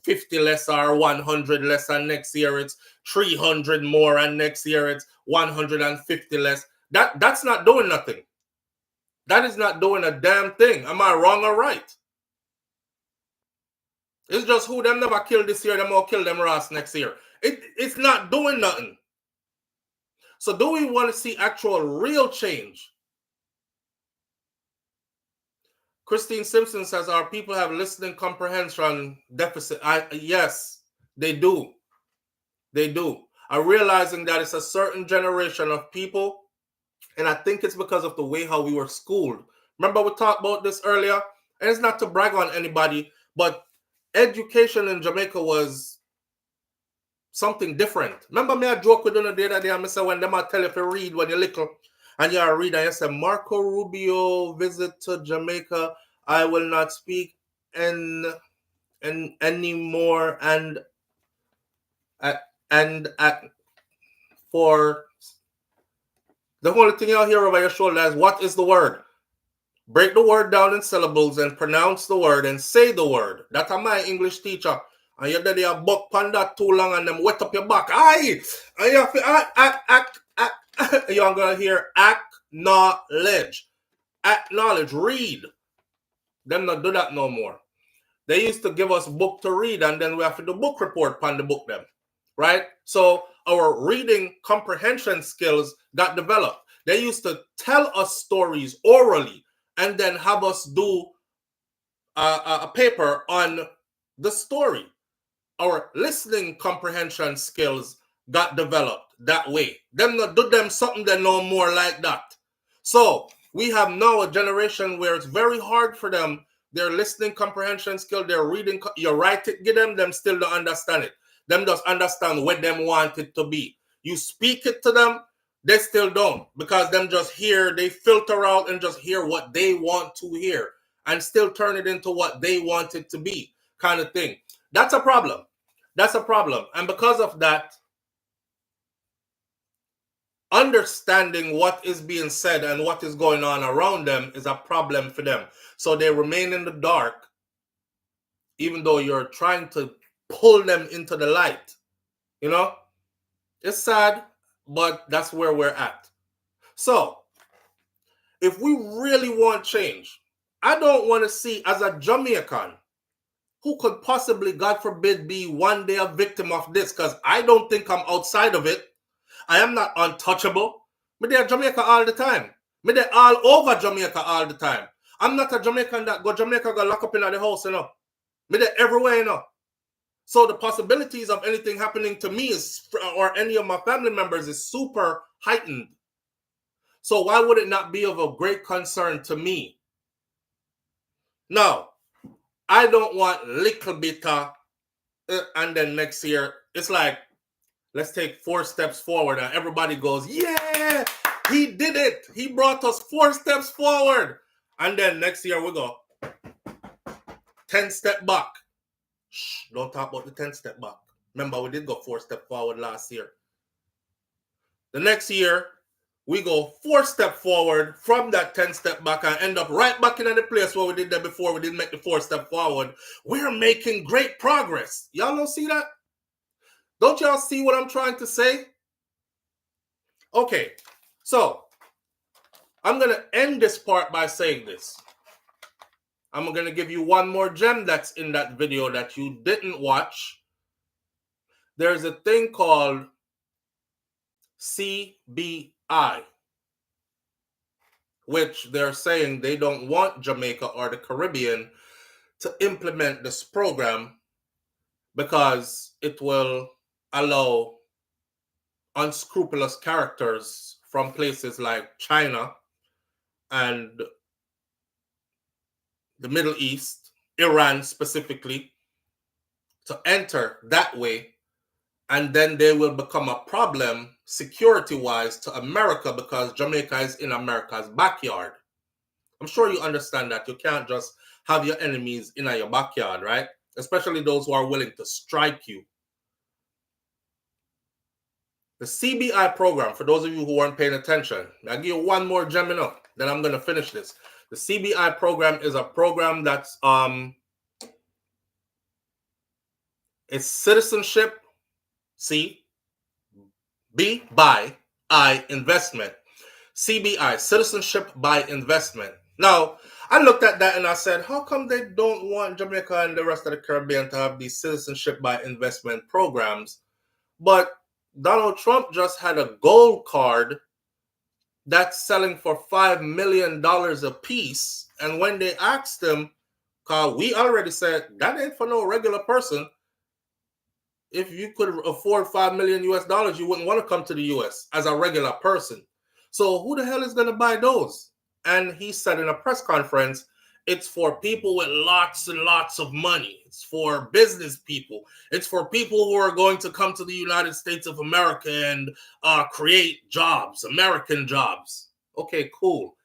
50 less or 100 less, and next year it's 300 more, and next year it's 150 less. That's not doing nothing. That is not doing a damn thing. Am I wrong or right? It's just who them never killed this year, them will kill them Ross next year. It's not doing nothing. So do we want to see actual real change? Christine Simpson says our people have listening comprehension deficit. Yes, they do. They do. I'm realizing that it's a certain generation of people, and I think it's because of the way how we were schooled. Remember we talked about this earlier? And it's not to brag on anybody, but education in Jamaica was something different. Remember me, I joke with you the other day, and I say when them I tell you if you read when you're little, and you read and you say, Marco Rubio visit to Jamaica, I will not speak anymore, and for the only thing you'll hear over your shoulder is, what is the word? Break the word down in syllables and pronounce the word and say the word. That's my English teacher. And you're there, you buck on that too long and them wet up your back. Aye! And you have to you're going to hear acknowledge. Acknowledge. Read. Them not do that no more. They used to give us book to read, and then we have to do book report on the book them. Right? So our reading comprehension skills got developed. They used to tell us stories orally and then have us do a paper on the story. Our listening comprehension skills got developed that way. Them not do them something they know more like that. So we have now a generation where it's very hard for them. Their listening comprehension skill, their reading, you write it, give them still don't understand it. Them just understand what them want it to be. You speak it to them, they still don't, because them just hear, they filter out and just hear what they want to hear and still turn it into what they want it to be, kind of thing. That's a problem. That's a problem. And because of that, understanding what is being said and what is going on around them is a problem for them. So they remain in the dark, even though you're trying to pull them into the light. You know? It's sad, but that's where we're at. So, if we really want change, I don't want to see, as a Jamaican, who could possibly, God forbid, be one day a victim of this, because I don't think I'm outside of it. I am not untouchable. Me there Jamaica all the time. Me there all over Jamaica all the time. I'm not a Jamaican that go Jamaica go lock up in the house, you know. Me there everywhere, you know. So the possibilities of anything happening to me or any of my family members is super heightened. So why would it not be of a great concern to me? Now, I don't want little bit and then next year, it's like, let's take 4 steps forward and everybody goes, yeah, he did it. He brought us 4 steps forward. And then next year we go 10 step back. Shh, don't talk about the 10 step back. Remember, we did go 4 step forward last year. The next year, we go 4 step forward from that 10 step back and end up right back in the place where we did that before. We didn't make the 4 step forward. We're making great progress. Y'all don't see that? Don't y'all see what I'm trying to say? Okay, so I'm going to end this part by saying this. I'm going to give you one more gem that's in that video that you didn't watch. There's a thing called CBI, which they're saying they don't want Jamaica or the Caribbean to implement this program because it will allow unscrupulous characters from places like China and the Middle East, Iran specifically, to enter that way, and then they will become a problem security-wise to America because Jamaica is in America's backyard. I'm sure you understand that. You can't just have your enemies in your backyard, right? Especially those who are willing to strike you. The CBI program, for those of you who weren't paying attention, I'll give you one more gem up, then I'm going to finish this. The CBI program is a program that's it's citizenship, C, B, by, I, investment. CBI, citizenship by investment. Now, I looked at that and I said, how come they don't want Jamaica and the rest of the Caribbean to have these citizenship by investment programs? But Donald Trump just had a gold card that's selling for $5 million a piece. And when they asked him, because we already said that ain't for no regular person. If you could afford $5 million US, you wouldn't want to come to the US as a regular person. So who the hell is going to buy those? And he said in a press conference, it's for people with lots and lots of money. It's for business people. It's for people who are going to come to the United States of America and create jobs, American jobs. Okay, cool.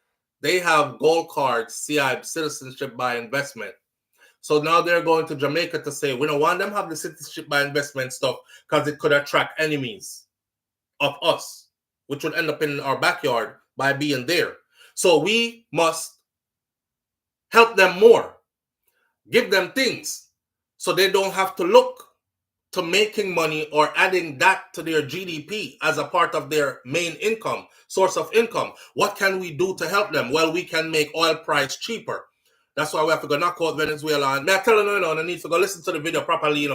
They have gold cards, CI, citizenship by investment. So now they're going to Jamaica to say, we don't want them to have the citizenship by investment stuff because it could attract enemies of us, which would end up in our backyard by being there. So we must help them more, give them things so they don't have to look to making money or adding that to their GDP as a part of their main income, source of income. What can we do to help them? Well, we can make oil price cheaper. That's why we have to go knock out Venezuela. And I tell you, I need to go listen to the video properly,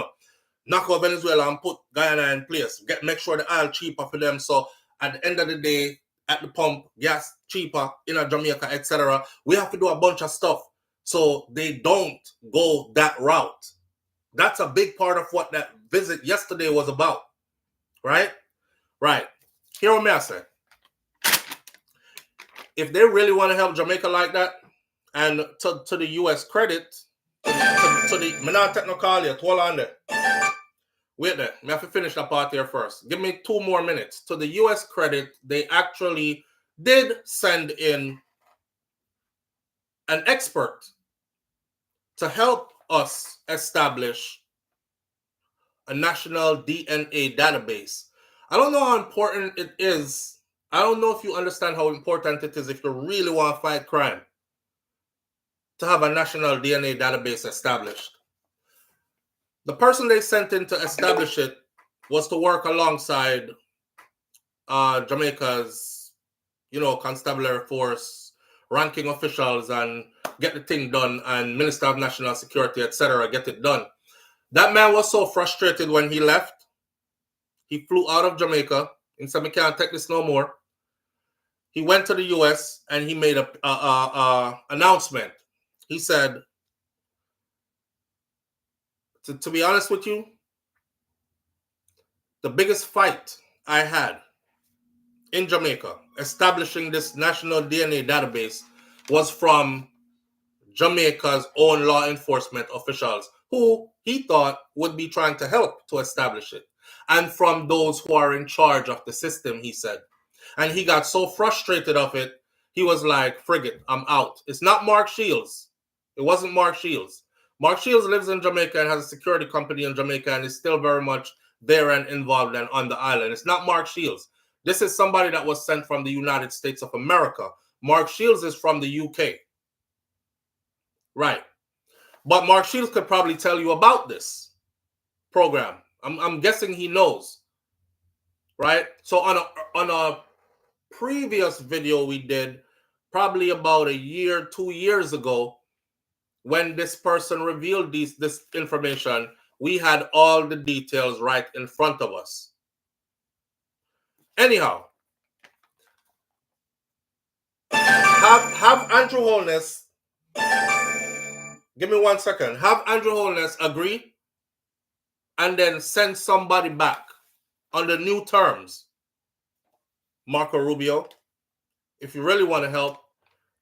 knock out Venezuela and put Guyana in place. Make sure the oil cheaper for them. So at the end of the day, at the pump, gas cheaper in Jamaica, etc. We have to do a bunch of stuff so they don't go that route. That's a big part of what that visit yesterday was about, right? Right. Hear what I say. If they really want to help Jamaica like that, and to the U.S. credit, to the Minan Technocalia, hold on there. Wait there. I have to finish that part here first. Give me 2 more minutes. To the U.S. credit, they actually did send in an expert to help us establish a national DNA database. I don't know how important it is. I don't know if you understand how important it is if you really want to fight crime, to have a national DNA database established. The person they sent in to establish it was to work alongside Jamaica's, constabulary force, ranking officials, and get the thing done, and Minister of National Security, etc., get it done. That man was so frustrated when he left. He flew out of Jamaica and said, "I can't take this no more." He went to the U.S. and he made a announcement. He said, to be honest with you, the biggest fight I had in Jamaica establishing this national DNA database was from Jamaica's own law enforcement officials who he thought would be trying to help to establish it, and from those who are in charge of the system, he said. And he got so frustrated of it, he was like, frig it, I'm out. It's not Mark Shields. It wasn't Mark Shields. Mark Shields lives in Jamaica and has a security company in Jamaica and is still very much there and involved and on the island. It's not Mark Shields. This is somebody that was sent from the United States of America. Mark Shields is from the UK. Right. But Mark Shields could probably tell you about this program. I'm guessing he knows. Right? So on a previous video we did, probably about a year, 2 years ago, when this person revealed this information, we had all the details right in front of us. Anyhow, have Andrew Holness, give me 1 second, have Andrew Holness agree and then send somebody back on the new terms. Marco Rubio, if you really want to help,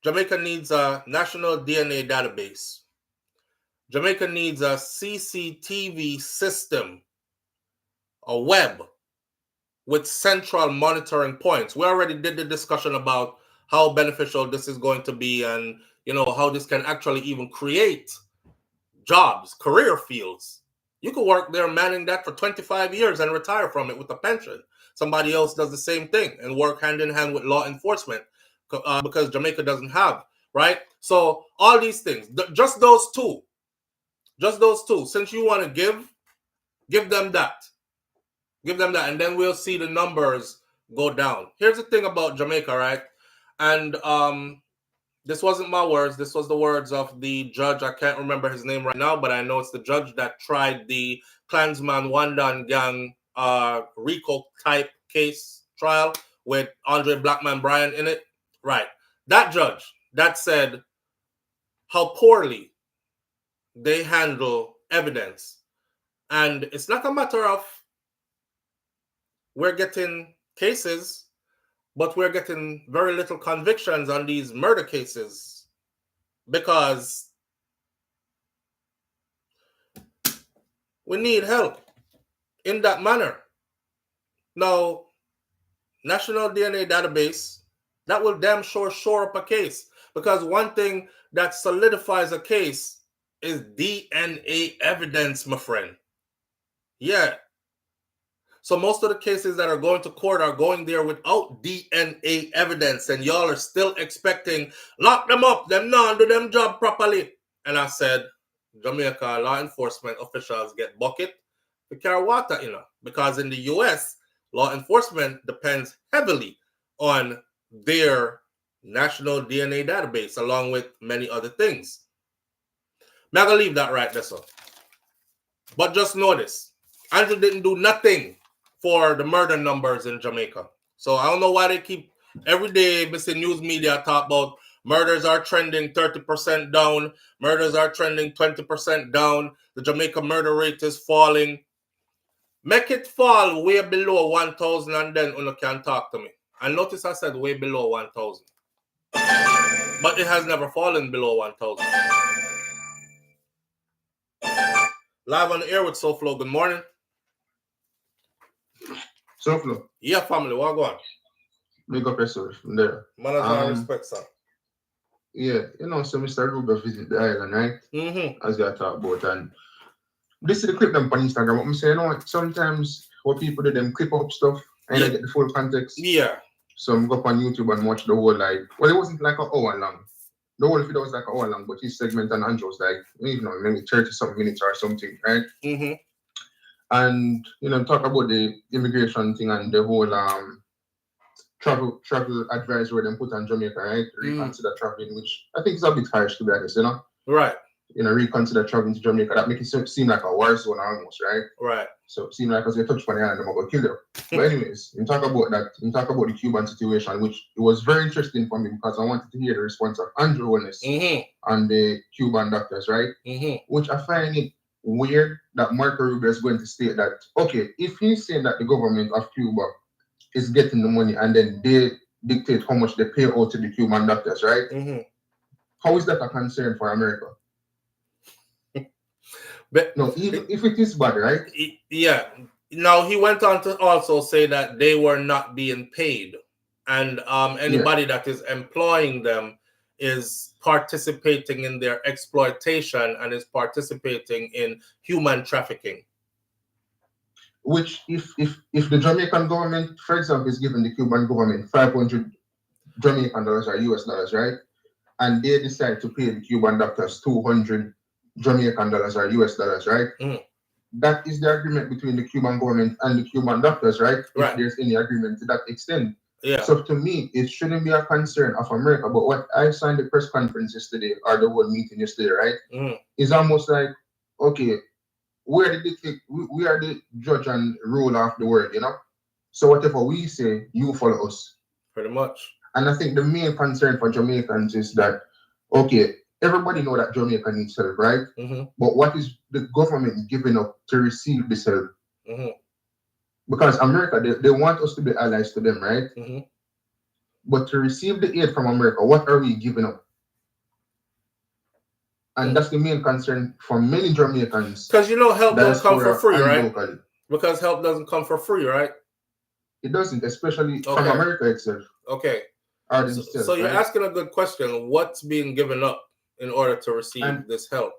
Jamaica needs a national DNA database. Jamaica needs a CCTV system, a web with central monitoring points. We already did the discussion about how beneficial this is going to be and, you know, how this can actually even create jobs, career fields. You could work there manning that for 25 years and retire from it with a pension. Somebody else does the same thing and work hand in hand with law enforcement because Jamaica doesn't have, right? So all these things, just those two, since you want to give them that. Give them that, and then we'll see the numbers go down. Here's the thing about Jamaica, right? And this wasn't my words. This was the words of the judge. I can't remember his name right now, but I know it's the judge that tried the Klansman Wandan Gang RICO type case trial with Andre Blackman Bryan in it. Right. That judge that said how poorly they handle evidence. And it's not a matter of we're getting cases, but we're getting very little convictions on these murder cases because we need help in that manner. Now, National DNA Database, that will damn sure shore up a case, because one thing that solidifies a case is DNA evidence, my friend. Yeah. So most of the cases that are going to court are going there without DNA evidence, and y'all are still expecting, lock them up, them not do them job properly. And I said, Jamaica law enforcement officials get bucket to carry water, you know, because in the US, law enforcement depends heavily on their national DNA database, along with many other things. I'm going to leave that right there, so. But just notice, Andrew didn't do nothing for the murder numbers in Jamaica. So I don't know why they keep, every day, Mr. News Media talk about murders are trending 30% down, murders are trending 20% down, the Jamaica murder rate is falling. Make it fall way below 1,000 and then you can talk to me. And notice I said way below 1,000. But it has never fallen below 1,000. Live on the air with SouFLo. Good morning. SouFLo. Yeah, family. What go on? Make up yourself from there. Manners and respect, sir. Yeah, you know, so Mr. Rubio visit the island, right? Mm-hmm. As we are talking about. And this is the clip them on Instagram. What I'm saying, you know, sometimes what people do, them clip up stuff and I get the full context. Yeah. So I'm go up on YouTube and watch the whole, like, well, it wasn't like an hour long. The whole video was like an hour long, but his segment and Andrew was like, you know, maybe 30-something minutes or something, right? Mm-hmm. And, you know, talk about the immigration thing and the whole travel advisory them put on Jamaica, right? Reconsider traveling, which I think is a bit harsh, to be honest, you know? Right. You know, reconsider traveling to Jamaica. That makes it seem like a war zone almost, right? Right. So it seems like as they touch on the island, they're going to kill you. But anyways, you talk about that, you talk about the Cuban situation, which it was very interesting for me because I wanted to hear the response of Andrew Holness and the Cuban doctors, right? Mm-hmm. Which I find it weird that Marco Rubio is going to state that, okay, if he's saying that the government of Cuba is getting the money and then they dictate how much they pay out to the Cuban doctors, right? Mm-hmm. How is that a concern for America? But no, even if it is bad, right? Yeah. Now he went on to also say that they were not being paid, and anybody that is employing them is participating in their exploitation and is participating in human trafficking. Which, if the Jamaican government, for example, is giving the Cuban government $500 Jamaican dollars or US dollars, right? And they decide to pay the Cuban doctors $200 Jamaican dollars or US dollars, right? Mm. That is the agreement between the Cuban government and the Cuban doctors, right? Right. If there's any agreement to that extent. Yeah. So to me, it shouldn't be a concern of America. But what I saw in the press conference yesterday, or the whole meeting yesterday, right? Mm. Is almost like, okay, we are the judge and ruler of the world, you know? So whatever we say, you follow us. Pretty much. And I think the main concern for Jamaicans is that, okay, everybody know that Jamaica needs help, right? Mm-hmm. But what is the government giving up to receive this help? Mm-hmm. Because America, they want us to be allies to them, right? Mm-hmm. But to receive the aid from America, what are we giving up? And that's the main concern for many Jamaicans. Because help doesn't come for free, right? Locally. Because help doesn't come for free, right? It doesn't, especially from America itself. Okay. Themselves, so you're right? asking a good question. What's being given up in order to receive this help?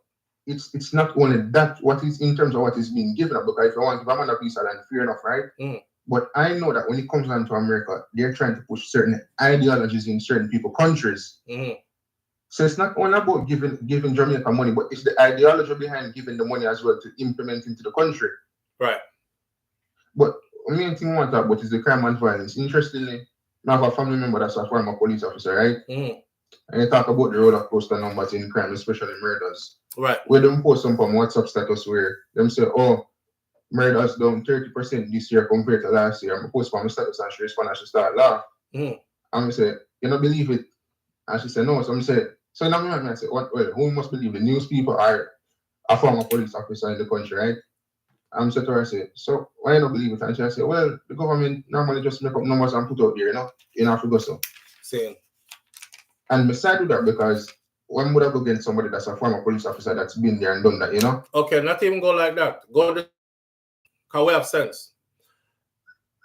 It's not only that, what is in terms of what is being given up, because if I want to give a man a piece of land, fair enough, right? Mm. But I know that when it comes down to America, they're trying to push certain ideologies in certain people countries. Mm-hmm. So it's not only about giving Jamaica money, but it's the ideology behind giving the money as well to implement into the country. Right. But the main thing I want to talk about is the crime and violence. Interestingly, I have a family member that's a former police officer, right? Mm-hmm. And they talk about the roller coaster numbers in crime, especially murders. Right. Where them post some from WhatsApp status where them say, oh, murders down 30% this year compared to last year. I'm post from my status and she respond and she start laugh. Mm-hmm. And I say, you don't believe it? And she said, no. So I say, so in that moment I said, well, who must believe the news people are a former police officer in the country, right? I'm so to her, I say, so why you not believe it? And she said, well, the government normally just make up numbers and put out there, you know, to go so. Same. And besides that, because one would have go against somebody that's a former police officer that's been there and done that, you know? Okay, not even go like that. Go to because we have sense.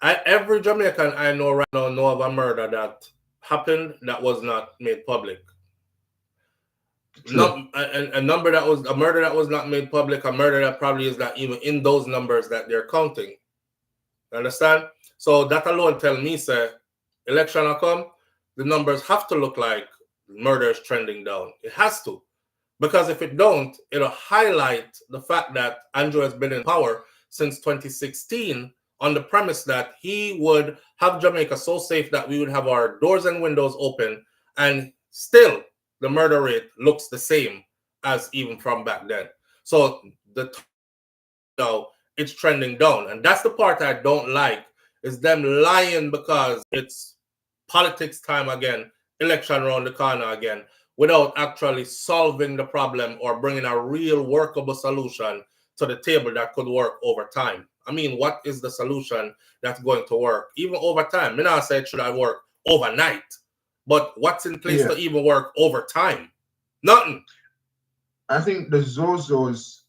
Every Jamaican I know right now know of a murder that happened that was not made public. A number that was a murder that was not made public, a murder that probably is not even in those numbers that they're counting. You understand? So that alone tell me, say, election will come, the numbers have to look like murder is trending down. It has to. Because if it don't, it'll highlight the fact that Andrew has been in power since 2016 on the premise that he would have Jamaica so safe that we would have our doors and windows open, and still the murder rate looks the same as even from back then. So now it's trending down. And that's the part I don't like, is them lying because it's politics time again, election around the corner again, without actually solving the problem or bringing a real workable solution to the table that could work over time. I mean, what is the solution that's going to work? Even over time. I mean, I said, should I work overnight? But what's in place to even work over time? Nothing. I think the Zozos,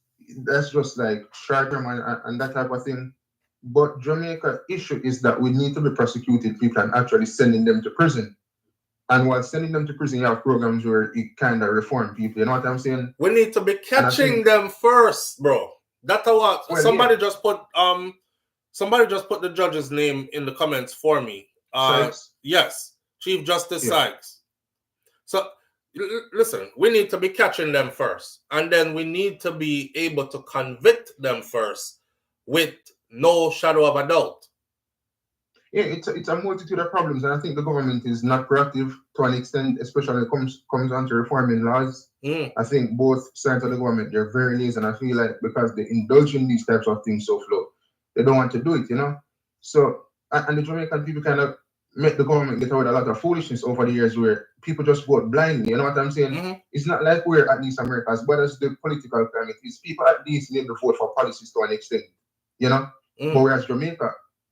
that's just like short term and that type of thing. But Jamaica issue is that we need to be prosecuting people and actually sending them to prison. And while sending them to prison, you have programs where it kind of reform people. You know what I'm saying? We need to be catching them first, bro. That's what somebody just put. Somebody just put the judge's name in the comments for me. Yes, Chief Justice Sykes. So listen, we need to be catching them first, and then we need to be able to convict them first with no shadow of a doubt. Yeah, it's a multitude of problems, and I think the government is not proactive to an extent, especially when it comes down to reforming laws. I think both sides of the government, they're very lazy, and I feel like because they indulge in these types of things so flow, they don't want to do it, you know? So, and the Jamaican people kind of make the government get away with a lot of foolishness over the years where people just vote blindly. You know what I'm saying? Mm-hmm. It's not like we're at least America, as bad as the political climate is. People at least need to vote for policies to an extent, you know? Mm-hmm. But whereas Jamaica,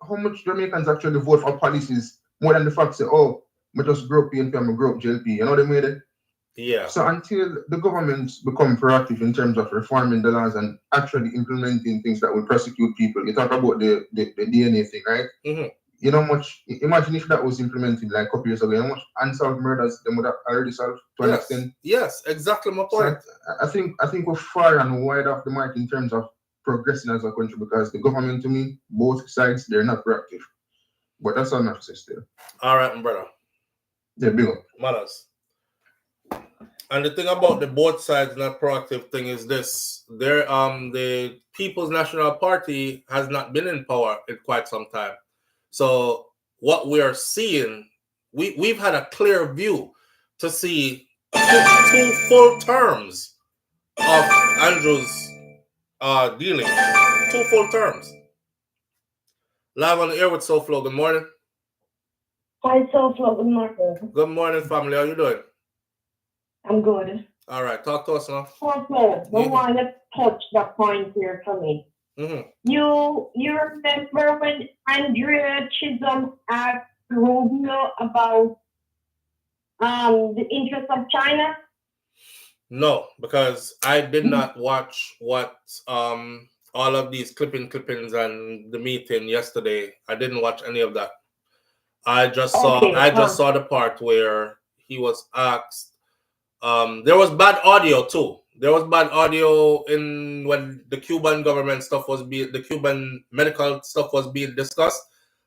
how much Jamaicans actually vote for policies more than the fact say, oh, I just grew up PNP, I grew up JLP. You know what I mean? Yeah. So until the governments become proactive in terms of reforming the laws and actually implementing things that will prosecute people, you talk about the DNA thing, right? Mm-hmm. You know much. Imagine if that was implemented like a couple years ago. You know much unsolved murders they would have already solved to an extent. Yes, exactly my point. So I think we're far and wide off the mark in terms of progressing as a country because the government, to me, both sides, they're not proactive. But that's all I have to say still. All right, my brother. Yeah, big up. Matters. And the thing about the both sides not proactive thing is this: the People's National Party has not been in power in quite some time. So what we are seeing, we've had a clear view to see two full terms of Andrew's dealing. 2 full terms. Live on the air with SouFLo. Good morning. Hi, SouFLo. Good morning. Good morning, family. How you doing? I'm good. All right, talk to us now. SouFLo, I want to touch that point here for me. Mm-hmm. You remember when Andrea Chisholm asked Rubio about the interest of China? No, because I did not watch what all of these clippings and the meeting yesterday. I didn't watch any of that. I just saw the part where he was asked. There was bad audio too. There was bad audio in when the Cuban government stuff was the Cuban medical stuff was being discussed.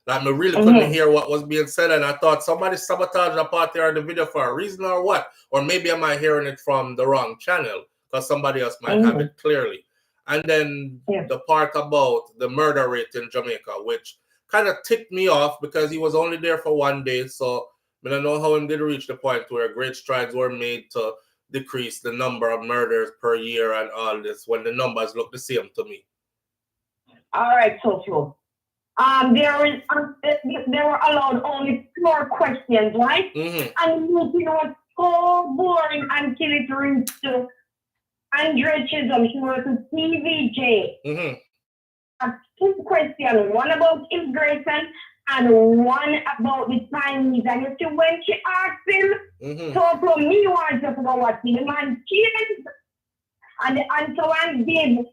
Like I really couldn't hear what was being said, and I thought somebody sabotaged a part there in the video for a reason or what, or maybe am I hearing it from the wrong channel because somebody else might have it clearly. And then the part about the murder rate in Jamaica, which kind of ticked me off because he was only there for 1 day, so I don't know how he did reach the point where great strides were made to decrease the number of murders per year and all this when the numbers look the same to me. All right, SouFLo. There were allowed only 4 questions, right? Mm-hmm. And the meeting was so boring until it reached to Andrea Chisholm. She was a TVJ. Mm-hmm. 2 questions, one about immigration and one about the Chinese. And you see, when she asked him, so from me, want to know what the man changed. And the answer one gave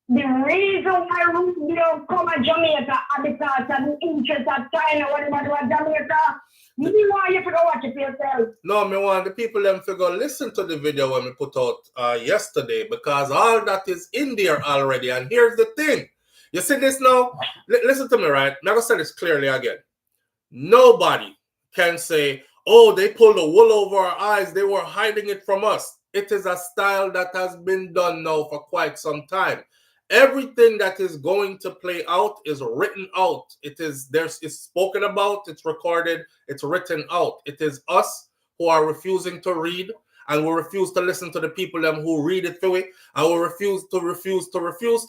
the reason why Rubio come to Jamaica are because of the interest of China, whatever do Jamaica. You want you to go watch it for yourself. No, me want the people them to go listen to the video when we put out yesterday because all that is in there already. And here's the thing. You see this now? Listen to me, right? I'm going to say this clearly again. Nobody can say, oh, they pulled the wool over our eyes. They were hiding it from us. It is a style that has been done now for quite some time. Everything that is going to play out is written out. It's spoken about, it's recorded, it's written out. It is us who are refusing to read, and we refuse to listen to the people them who read it through it, and we refuse to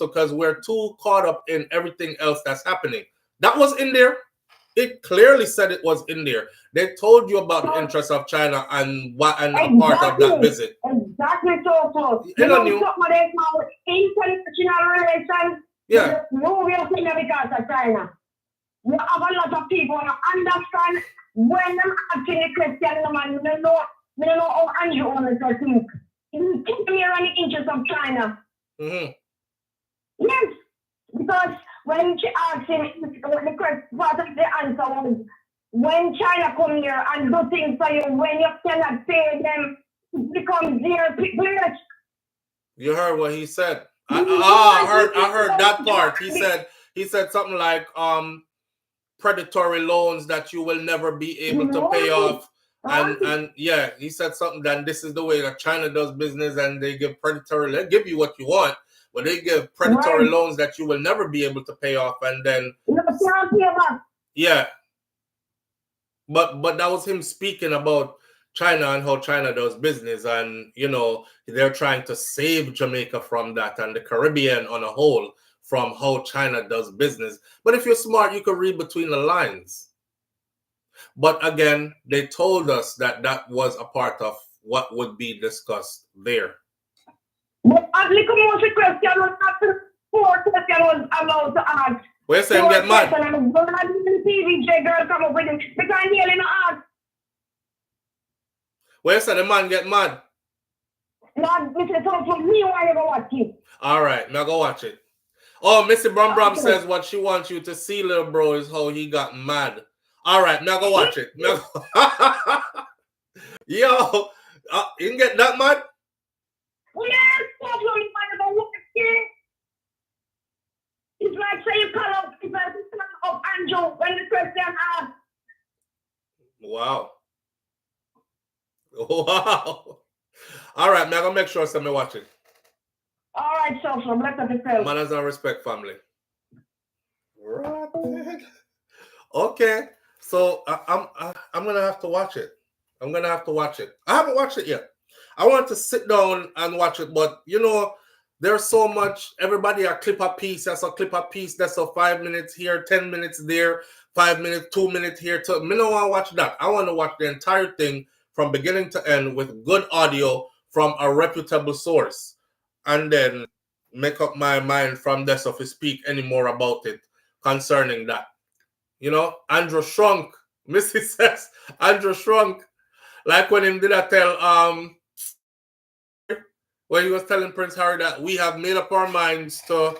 because we're too caught up in everything else that's happening. That was in there. It clearly said it was in there. They told you about the interests of China and a part of that visit. Exactly, so. You know, international relations. Yeah. No real thing because of China. You have a lot of people who understand when I'm asking a question, man, you know how Andrew wants to think. You think me around the interest of China. Mm-hmm. Yes, because when she asked him, the correct part of the answer was, when China come here and do things for you, when you cannot pay them, it becomes their people. You heard what he said. I heard that part. He said something like predatory loans that you will never be able to pay off. And yeah, he said something that this is the way that China does business, and they give they give you what you want, but they give predatory loans that you will never be able to pay off, and then yeah. But that was him speaking about China and how China does business, and you know they're trying to save Jamaica from that and the Caribbean on a whole from how China does business. But if you're smart, you can read between the lines. But again, they told us that that was a part of what would be discussed there. But at the commotion question was after 4 questions was allowed to ask. Where you say him get mad? And I'm going to have the TVJ girl come up with him because he only ask. Where you say the man get mad? Lord, Mr. Tom, for me, why you go watch it? All right, now go watch it. Oh, Missy Brum Brum Okay. says what she wants you to see, little bro, is how he got mad. All right, now go watch it. Now Yo, you can get that mad? Yes, Tom, you want to go watch it? It's like say you call up the person of Andrew when the question asked. Wow. Wow. All right, man, I'm gonna make sure somebody watch it. All right, so let's have it film. Manners and respect, family. Okay, so I'm gonna have to watch it. I'm gonna have to watch it. I haven't watched it yet. I want to sit down and watch it, but you know, there's so much. Everybody a clip a piece. That's a clip a piece. That's a 5 minutes here, 10 minutes there, 5 minutes, 2 minutes here. I don't want to watch that. I want to watch the entire thing from beginning to end with good audio from a reputable source, and then make up my mind from there if we speak any more about it concerning that. You know, Andrew shrunk. Missy says Andrew shrunk. Like when him did I tell when he was telling Prince Harry that we have made up our minds to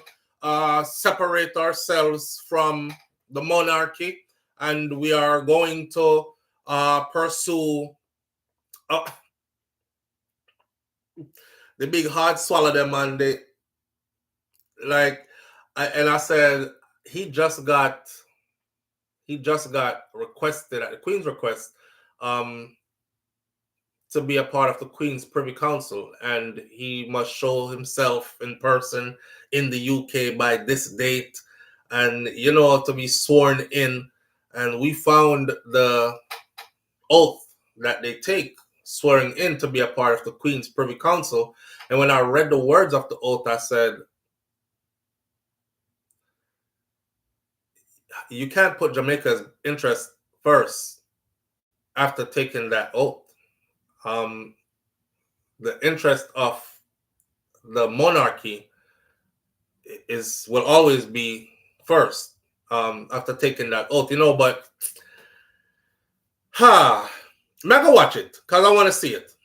separate ourselves from the monarchy, and we are going to pursue the big hard swallow them, and they like I said he just got requested at the Queen's request to be a part of the Queen's Privy Council, and he must show himself in person in the UK by this date, and you know, to be sworn in. And we found the oath that they take swearing in to be a part of the Queen's Privy Council. And when I read the words of the oath, I said, you can't put Jamaica's interest first after taking that oath. The interest of the monarchy will always be first after taking that oath, you know. But I'm not gonna watch it because I want to see it.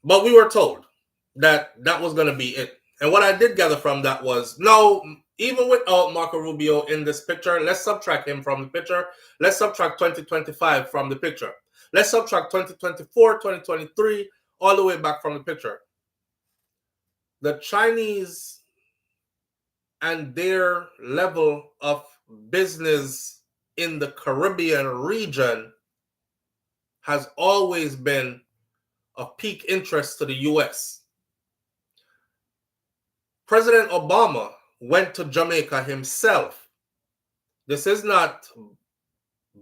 But we were told that that was gonna be it, and what I did gather from that was no. Even without Marco Rubio in this picture, let's subtract him from the picture. Let's subtract 2025 from the picture. Let's subtract 2024, 2023, all the way back from the picture. The Chinese and their level of business in the Caribbean region has always been of peak interest to the U.S. President Obama went to Jamaica himself. This is not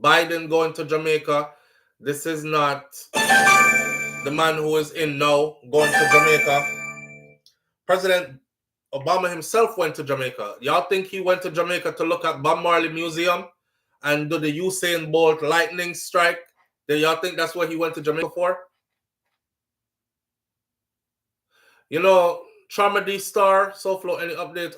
Biden going to Jamaica. This is not the man who is in now going to Jamaica. President Obama himself went to Jamaica. Y'all think he went to Jamaica to look at Bob Marley Museum and do the Usain Bolt lightning strike? Do y'all think that's what he went to Jamaica for? You know, Trauma D Star, SouFLo, any update